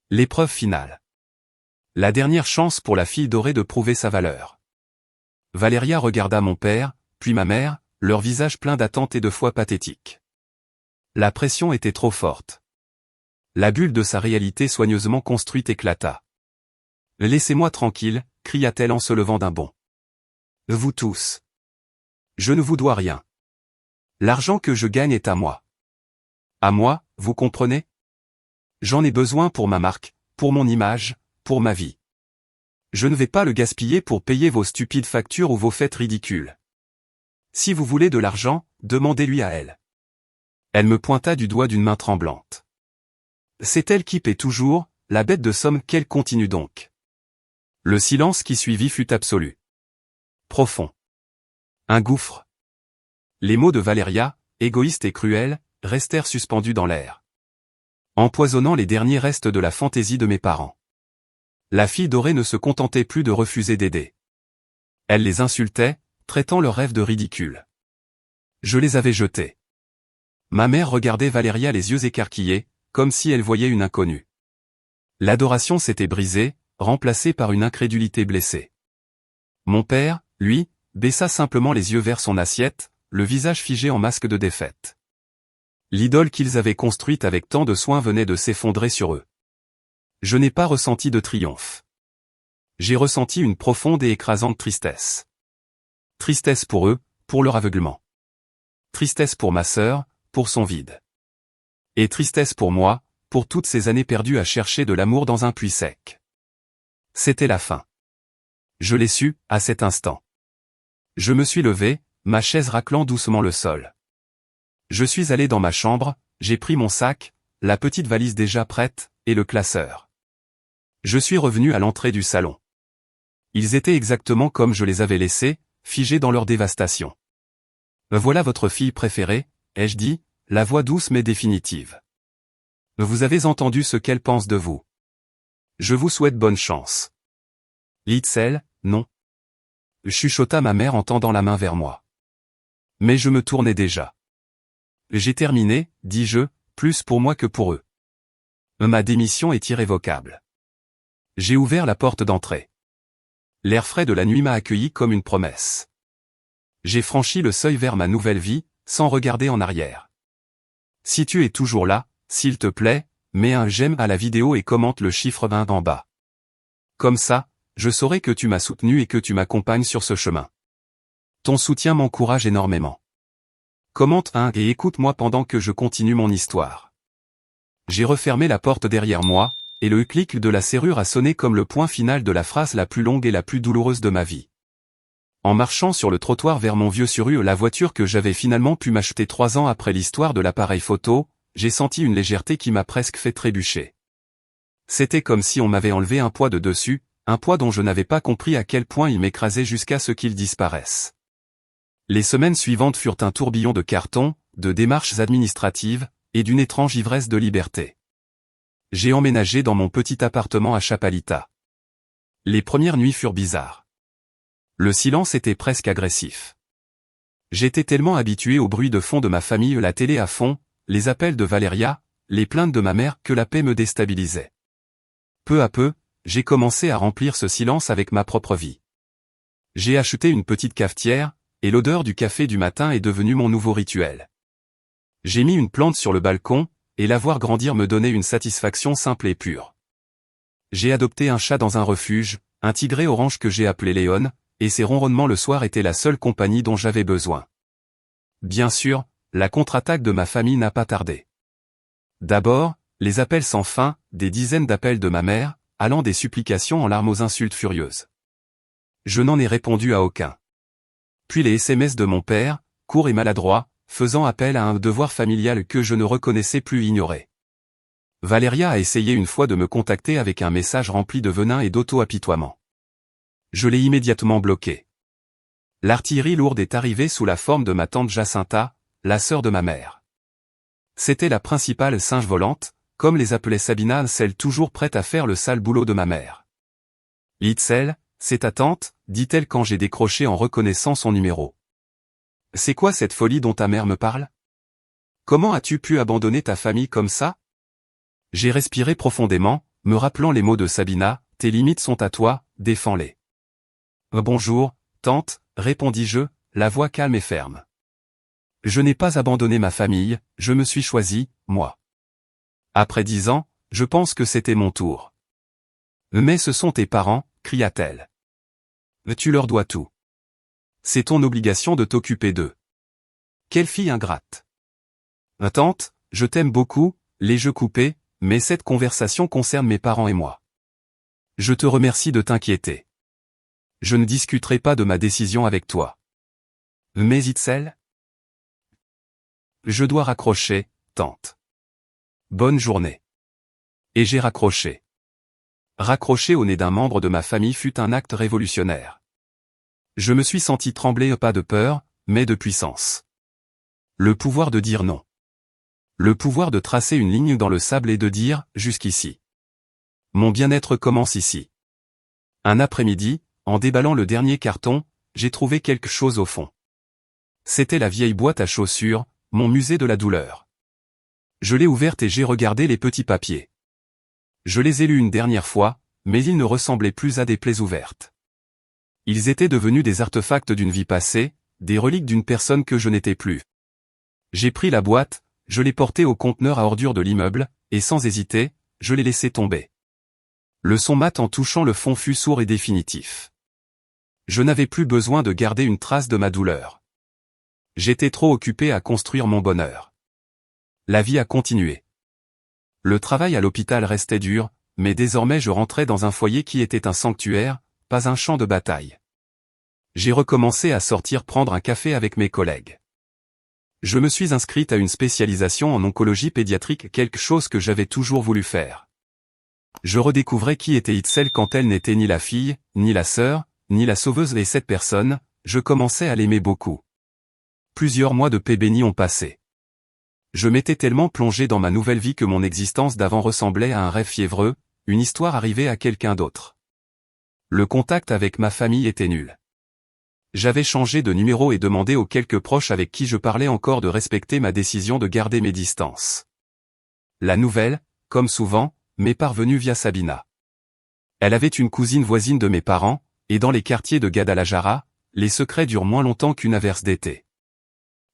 L'épreuve finale. La dernière chance pour la fille dorée de prouver sa valeur. Valeria regarda mon père, puis ma mère, leur visage plein d'attente et de foi pathétique. La pression était trop forte. La bulle de sa réalité soigneusement construite éclata. « Laissez-moi tranquille » cria-t-elle en se levant d'un bond. « Vous tous. Je ne vous dois rien. L'argent que je gagne est à moi. À moi, vous comprenez? J'en ai besoin pour ma marque, pour mon image, pour ma vie. Je ne vais pas le gaspiller pour payer vos stupides factures ou vos fêtes ridicules. Si vous voulez de l'argent, demandez-lui à elle. » Elle me pointa du doigt d'une main tremblante. « C'est elle qui paie toujours, la bête de somme qu'elle continue donc. » Le silence qui suivit fut absolu. Profond. Un gouffre. Les mots de Valeria, égoïstes et cruels, restèrent suspendus dans l'air. Empoisonnant les derniers restes de la fantaisie de mes parents. La fille dorée ne se contentait plus de refuser d'aider. Elle les insultait, traitant leurs rêves de ridicules. Je les avais jetés. Ma mère regardait Valeria les yeux écarquillés, comme si elle voyait une inconnue. L'adoration s'était brisée, remplacée par une incrédulité blessée. Mon père, lui, baissa simplement les yeux vers son assiette, le visage figé en masque de défaite. L'idole qu'ils avaient construite avec tant de soin venait de s'effondrer sur eux. Je n'ai pas ressenti de triomphe. J'ai ressenti une profonde et écrasante tristesse. Tristesse pour eux, pour leur aveuglement. Tristesse pour ma sœur, pour son vide. Et tristesse pour moi, pour toutes ces années perdues à chercher de l'amour dans un puits sec. C'était la fin. Je l'ai su, à cet instant. Je me suis levé, ma chaise raclant doucement le sol. Je suis allé dans ma chambre, j'ai pris mon sac, la petite valise déjà prête, et le classeur. Je suis revenu à l'entrée du salon. Ils étaient exactement comme je les avais laissés, figés dans leur dévastation. Voilà votre fille préférée, ai-je dit, la voix douce mais définitive. Vous avez entendu ce qu'elle pense de vous. Je vous souhaite bonne chance. Litzel, non. Chuchota ma mère en tendant la main vers moi. Mais je me tournais déjà. J'ai terminé, dis-je, plus pour moi que pour eux. Ma démission est irrévocable. J'ai ouvert la porte d'entrée. L'air frais de la nuit m'a accueilli comme une promesse. J'ai franchi le seuil vers ma nouvelle vie, sans regarder en arrière. Si tu es toujours là, s'il te plaît, mets un j'aime à la vidéo et commente le chiffre 20 en bas. Comme ça, je saurai que tu m'as soutenu et que tu m'accompagnes sur ce chemin. Ton soutien m'encourage énormément. Commente un et écoute-moi pendant que je continue mon histoire. J'ai refermé la porte derrière moi, et le clic de la serrure a sonné comme le point final de la phrase la plus longue et la plus douloureuse de ma vie. En marchant sur le trottoir vers mon vieux sur la voiture que j'avais finalement pu m'acheter 3 ans après l'histoire de l'appareil photo, j'ai senti une légèreté qui m'a presque fait trébucher. C'était comme si on m'avait enlevé un poids de dessus, un poids dont je n'avais pas compris à quel point il m'écrasait jusqu'à ce qu'il disparaisse. Les semaines suivantes furent un tourbillon de cartons, de démarches administratives, et d'une étrange ivresse de liberté. J'ai emménagé dans mon petit appartement à Chapalita. Les premières nuits furent bizarres. Le silence était presque agressif. J'étais tellement habitué au bruit de fond de ma famille, la télé à fond, les appels de Valéria, les plaintes de ma mère que la paix me déstabilisait. Peu à peu, j'ai commencé à remplir ce silence avec ma propre vie. J'ai acheté une petite cafetière, et l'odeur du café du matin est devenue mon nouveau rituel. J'ai mis une plante sur le balcon, et la voir grandir me donnait une satisfaction simple et pure. J'ai adopté un chat dans un refuge, un tigré orange que j'ai appelé Léon, et ses ronronnements le soir étaient la seule compagnie dont j'avais besoin. Bien sûr, la contre-attaque de ma famille n'a pas tardé. D'abord, les appels sans fin, des dizaines d'appels de ma mère, allant des supplications en larmes aux insultes furieuses. Je n'en ai répondu à aucun. Puis les SMS de mon père, courts et maladroits, faisant appel à un devoir familial que je ne reconnaissais plus ignorer. Valéria a essayé une fois de me contacter avec un message rempli de venin et d'auto-apitoiement. Je l'ai immédiatement bloqué. L'artillerie lourde est arrivée sous la forme de ma tante Jacinta, la sœur de ma mère. C'était la principale singe volante, comme les appelait Sabina, celle toujours prête à faire le sale boulot de ma mère. Litzel, c'est ta tante, dit-elle quand j'ai décroché en reconnaissant son numéro. C'est quoi cette folie dont ta mère me parle? Comment as-tu pu abandonner ta famille comme ça? J'ai respiré profondément, me rappelant les mots de Sabina, tes limites sont à toi, défends-les. Bonjour, tante, répondis-je, la voix calme et ferme. Je n'ai pas abandonné ma famille, je me suis choisi, moi. Après 10 ans, je pense que c'était mon tour. Mais ce sont tes parents, cria-t-elle. Tu leur dois tout. C'est ton obligation de t'occuper d'eux. Quelle fille ingrate. Tante, je t'aime beaucoup, les jeux coupés, mais cette conversation concerne mes parents et moi. Je te remercie de t'inquiéter. Je ne discuterai pas de ma décision avec toi. Mais Itzel? Je dois raccrocher, tante. Bonne journée. Et j'ai raccroché. Raccrocher au nez d'un membre de ma famille fut un acte révolutionnaire. Je me suis senti trembler, pas de peur, mais de puissance. Le pouvoir de dire non. Le pouvoir de tracer une ligne dans le sable et de dire « jusqu'ici ». Mon bien-être commence ici. Un après-midi, en déballant le dernier carton, j'ai trouvé quelque chose au fond. C'était la vieille boîte à chaussures, mon musée de la douleur. Je l'ai ouverte et j'ai regardé les petits papiers. Je les ai lus une dernière fois, mais ils ne ressemblaient plus à des plaies ouvertes. Ils étaient devenus des artefacts d'une vie passée, des reliques d'une personne que je n'étais plus. J'ai pris la boîte, je l'ai portée au conteneur à ordures de l'immeuble, et sans hésiter, je l'ai laissé tomber. Le son mat en touchant le fond fut sourd et définitif. Je n'avais plus besoin de garder une trace de ma douleur. J'étais trop occupé à construire mon bonheur. La vie a continué. Le travail à l'hôpital restait dur, mais désormais je rentrais dans un foyer qui était un sanctuaire, pas un champ de bataille. J'ai recommencé à sortir prendre un café avec mes collègues. Je me suis inscrite à une spécialisation en oncologie pédiatrique, quelque chose que j'avais toujours voulu faire. Je redécouvrais qui était Itzel quand elle n'était ni la fille, ni la sœur, ni la sauveuse, et cette personne, je commençais à l'aimer beaucoup. Plusieurs mois de paix bénie ont passé. Je m'étais tellement plongé dans ma nouvelle vie que mon existence d'avant ressemblait à un rêve fiévreux, une histoire arrivée à quelqu'un d'autre. Le contact avec ma famille était nul. J'avais changé de numéro et demandé aux quelques proches avec qui je parlais encore de respecter ma décision de garder mes distances. La nouvelle, comme souvent, m'est parvenue via Sabina. Elle avait une cousine voisine de mes parents, et dans les quartiers de Guadalajara, les secrets durent moins longtemps qu'une averse d'été.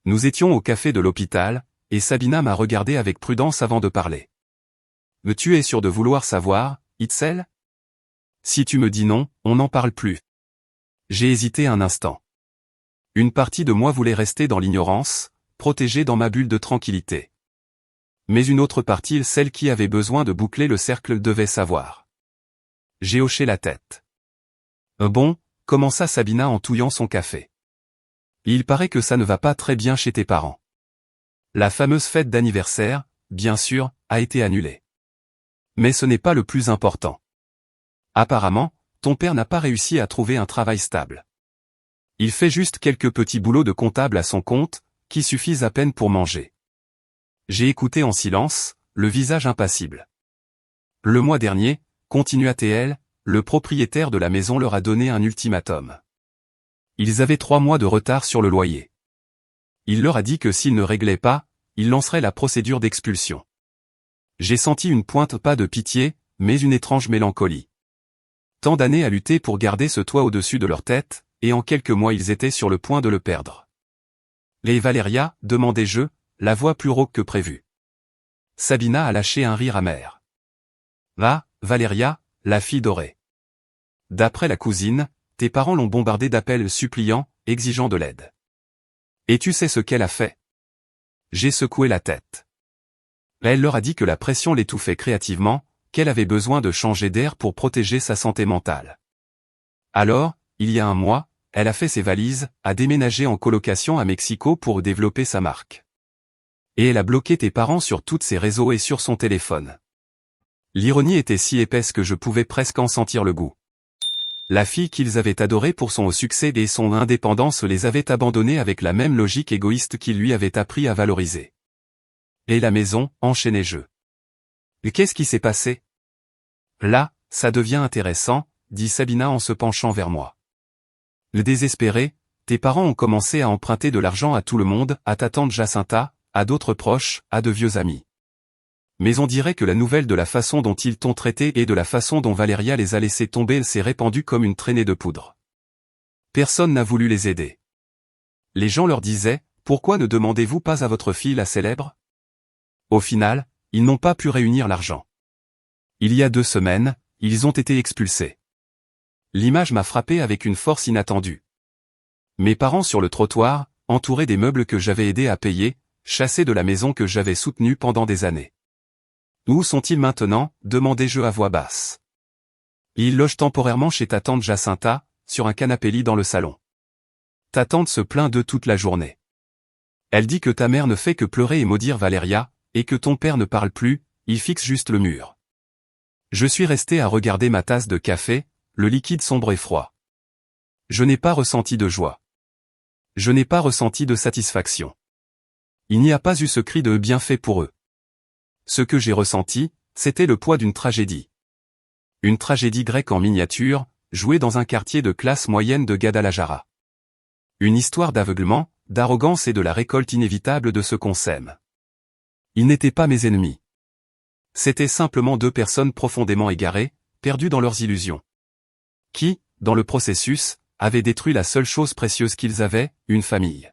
Nous étions au café de l'hôpital, et Sabina m'a regardé avec prudence avant de parler. « Mais tu es sûr de vouloir savoir, Itzel ? Si tu me dis non, on n'en parle plus. » J'ai hésité un instant. Une partie de moi voulait rester dans l'ignorance, protégée dans ma bulle de tranquillité. Mais une autre partie, celle qui avait besoin de boucler le cercle, devait savoir. J'ai hoché la tête. « Bon, commença Sabina en touillant son café. Il paraît que ça ne va pas très bien chez tes parents. La fameuse fête d'anniversaire, bien sûr, a été annulée. Mais ce n'est pas le plus important. Apparemment, ton père n'a pas réussi à trouver un travail stable. Il fait juste quelques petits boulots de comptable à son compte, qui suffisent à peine pour manger. » J'ai écouté en silence, le visage impassible. « Le mois dernier, continua-t-elle, le propriétaire de la maison leur a donné un ultimatum. Ils avaient 3 mois de retard sur le loyer. Il leur a dit que s'ils ne réglaient pas, il lancerait la procédure d'expulsion. J'ai senti une pointe, pas de pitié, mais une étrange mélancolie. Tant d'années à lutter pour garder ce toit au-dessus de leur tête, et en quelques mois ils étaient sur le point de le perdre. « Et Valeria ?» demandai-je, la voix plus rauque que prévu. Sabina a lâché un rire amer. « Va, Valeria, la fille dorée. D'après la cousine, tes parents l'ont bombardée d'appels suppliants, exigeant de l'aide. Et tu sais ce qu'elle a fait ? » J'ai secoué la tête. Elle leur a dit que la pression l'étouffait créativement, qu'elle avait besoin de changer d'air pour protéger sa santé mentale. Alors, il y a un mois, elle a fait ses valises, a déménagé en colocation à Mexico pour développer sa marque. Et elle a bloqué tes parents sur tous ses réseaux et sur son téléphone. L'ironie était si épaisse que je pouvais presque en sentir le goût. La fille qu'ils avaient adorée pour son haut succès et son indépendance les avait abandonnés avec la même logique égoïste qu'il lui avait appris à valoriser. Et la maison, enchaînai-je. Et qu'est-ce qui s'est passé ? Là, ça devient intéressant, dit Sabina en se penchant vers moi. Le désespéré, tes parents ont commencé à emprunter de l'argent à tout le monde, à ta tante Jacinta, à d'autres proches, à de vieux amis. Mais on dirait que la nouvelle de la façon dont ils t'ont traité et de la façon dont Valeria les a laissés tomber s'est répandue comme une traînée de poudre. Personne n'a voulu les aider. Les gens leur disaient, « Pourquoi ne demandez-vous pas à votre fille la célèbre ?» Au final, ils n'ont pas pu réunir l'argent. Il y a 2 semaines, ils ont été expulsés. L'image m'a frappé avec une force inattendue. Mes parents sur le trottoir, entourés des meubles que j'avais aidé à payer, chassés de la maison que j'avais soutenue pendant des années. Où sont-ils maintenant ? Demandai-je à voix basse. Ils logent temporairement chez ta tante Jacinta, sur un canapé-lit dans le salon. Ta tante se plaint d'eux toute la journée. Elle dit que ta mère ne fait que pleurer et maudire Valeria, et que ton père ne parle plus, il fixe juste le mur. Je suis resté à regarder ma tasse de café, le liquide sombre et froid. Je n'ai pas ressenti de joie. Je n'ai pas ressenti de satisfaction. Il n'y a pas eu ce cri de bienfait pour eux. Ce que j'ai ressenti, c'était le poids d'une tragédie. Une tragédie grecque en miniature, jouée dans un quartier de classe moyenne de Guadalajara. Une histoire d'aveuglement, d'arrogance et de la récolte inévitable de ce qu'on sème. Ils n'étaient pas mes ennemis. C'étaient simplement deux personnes profondément égarées, perdues dans leurs illusions. Qui, dans le processus, avaient détruit la seule chose précieuse qu'ils avaient, une famille.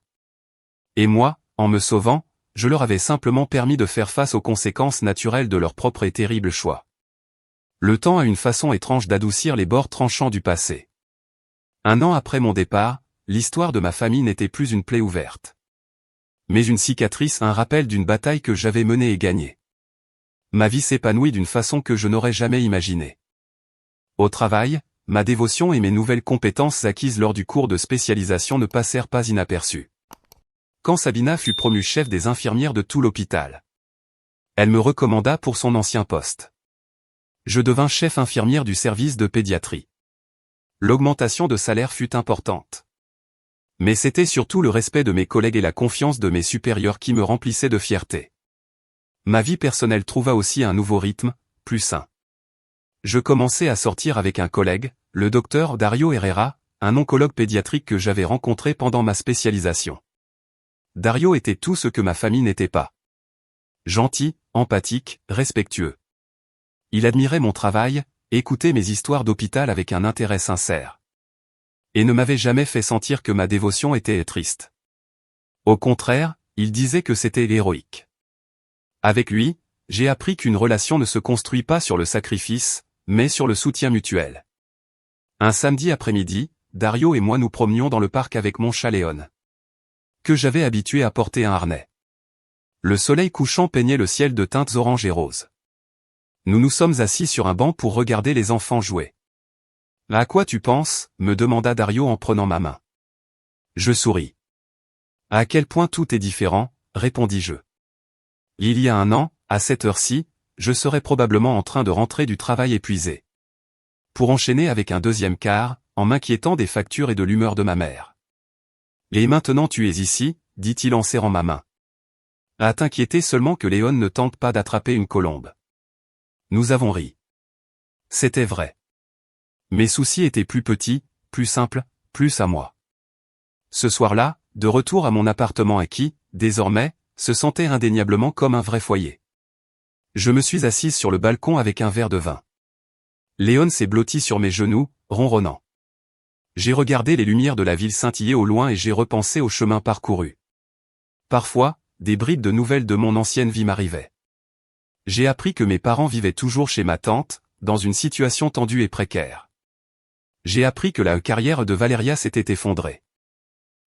Et moi, en me sauvant, je leur avais simplement permis de faire face aux conséquences naturelles de leur propre et terrible choix. Le temps a une façon étrange d'adoucir les bords tranchants du passé. 1 an après mon départ, l'histoire de ma famille n'était plus une plaie ouverte. Mais une cicatrice, un rappel d'une bataille que j'avais menée et gagnée. Ma vie s'épanouit d'une façon que je n'aurais jamais imaginée. Au travail, ma dévotion et mes nouvelles compétences acquises lors du cours de spécialisation ne passèrent pas inaperçues. Quand Sabina fut promue chef des infirmières de tout l'hôpital, elle me recommanda pour son ancien poste. Je devins chef infirmière du service de pédiatrie. L'augmentation de salaire fut importante. Mais c'était surtout le respect de mes collègues et la confiance de mes supérieurs qui me remplissaient de fierté. Ma vie personnelle trouva aussi un nouveau rythme, plus sain. Je commençais à sortir avec un collègue, le docteur Dario Herrera, un oncologue pédiatrique que j'avais rencontré pendant ma spécialisation. Dario était tout ce que ma famille n'était pas. Gentil, empathique, respectueux. Il admirait mon travail, écoutait mes histoires d'hôpital avec un intérêt sincère. Et ne m'avait jamais fait sentir que ma dévotion était triste. Au contraire, il disait que c'était héroïque. Avec lui, j'ai appris qu'une relation ne se construit pas sur le sacrifice, mais sur le soutien mutuel. Un samedi après-midi, Dario et moi nous promenions dans le parc avec mon chat Léon, que j'avais habitué à porter un harnais. Le soleil couchant peignait le ciel de teintes orange et roses. Nous nous sommes assis sur un banc pour regarder les enfants jouer. « À quoi tu penses ?» me demanda Dario en prenant ma main. Je souris. « À quel point tout est différent ?» répondis-je. Il y a 1 an, à cette heure-ci, je serais probablement en train de rentrer du travail épuisé. Pour enchaîner avec un deuxième quart, en m'inquiétant des factures et de l'humeur de ma mère. « Et maintenant tu es ici ?» dit-il en serrant ma main. « À t'inquiéter seulement que Léon ne tente pas d'attraper une colombe. » Nous avons ri. C'était vrai. Mes soucis étaient plus petits, plus simples, plus à moi. Ce soir-là, de retour à mon appartement qui, désormais, se sentait indéniablement comme un vrai foyer. Je me suis assise sur le balcon avec un verre de vin. Léon s'est blotti sur mes genoux, ronronnant. J'ai regardé les lumières de la ville scintiller au loin et j'ai repensé au chemin parcouru. Parfois, des bribes de nouvelles de mon ancienne vie m'arrivaient. J'ai appris que mes parents vivaient toujours chez ma tante, dans une situation tendue et précaire. J'ai appris que la carrière de Valéria s'était effondrée.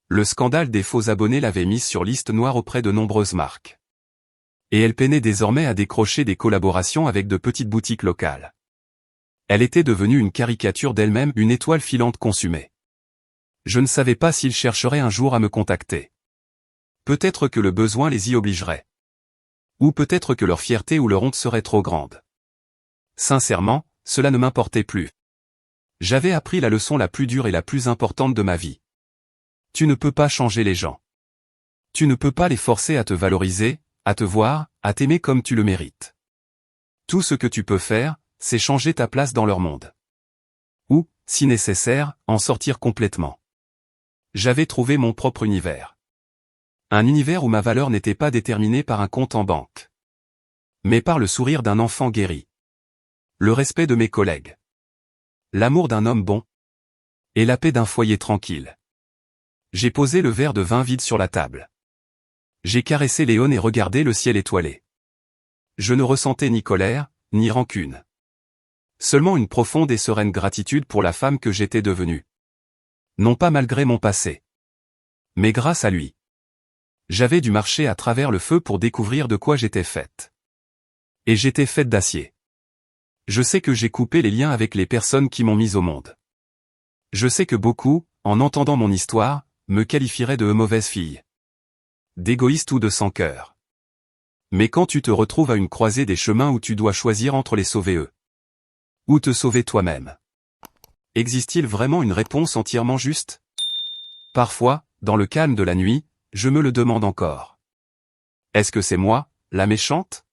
Le scandale des faux abonnés l'avait mise sur liste noire auprès de nombreuses marques. Et elle peinait désormais à décrocher des collaborations avec de petites boutiques locales. Elle était devenue une caricature d'elle-même, une étoile filante consumée. Je ne savais pas s'ils chercheraient un jour à me contacter. Peut-être que le besoin les y obligerait. Ou peut-être que leur fierté ou leur honte serait trop grande. Sincèrement, cela ne m'importait plus. J'avais appris la leçon la plus dure et la plus importante de ma vie. Tu ne peux pas changer les gens. Tu ne peux pas les forcer à te valoriser, à te voir, à t'aimer comme tu le mérites. Tout ce que tu peux faire, c'est changer ta place dans leur monde. Ou, si nécessaire, en sortir complètement. J'avais trouvé mon propre univers. Un univers où ma valeur n'était pas déterminée par un compte en banque. Mais par le sourire d'un enfant guéri. Le respect de mes collègues. L'amour d'un homme bon. Et la paix d'un foyer tranquille. J'ai posé le verre de vin vide sur la table. J'ai caressé Léon et regardé le ciel étoilé. Je ne ressentais ni colère, ni rancune. Seulement une profonde et sereine gratitude pour la femme que j'étais devenue. Non pas malgré mon passé. Mais grâce à lui. J'avais dû marcher à travers le feu pour découvrir de quoi j'étais faite. Et j'étais faite d'acier. Je sais que j'ai coupé les liens avec les personnes qui m'ont mise au monde. Je sais que beaucoup, en entendant mon histoire, me qualifieraient de mauvaise fille. D'égoïste ou de sans cœur. Mais quand tu te retrouves à une croisée des chemins où tu dois choisir entre les sauver eux. Ou te sauver toi-même. Existe-t-il vraiment une réponse entièrement juste? Parfois, dans le calme de la nuit, je me le demande encore. Est-ce que c'est moi, la méchante?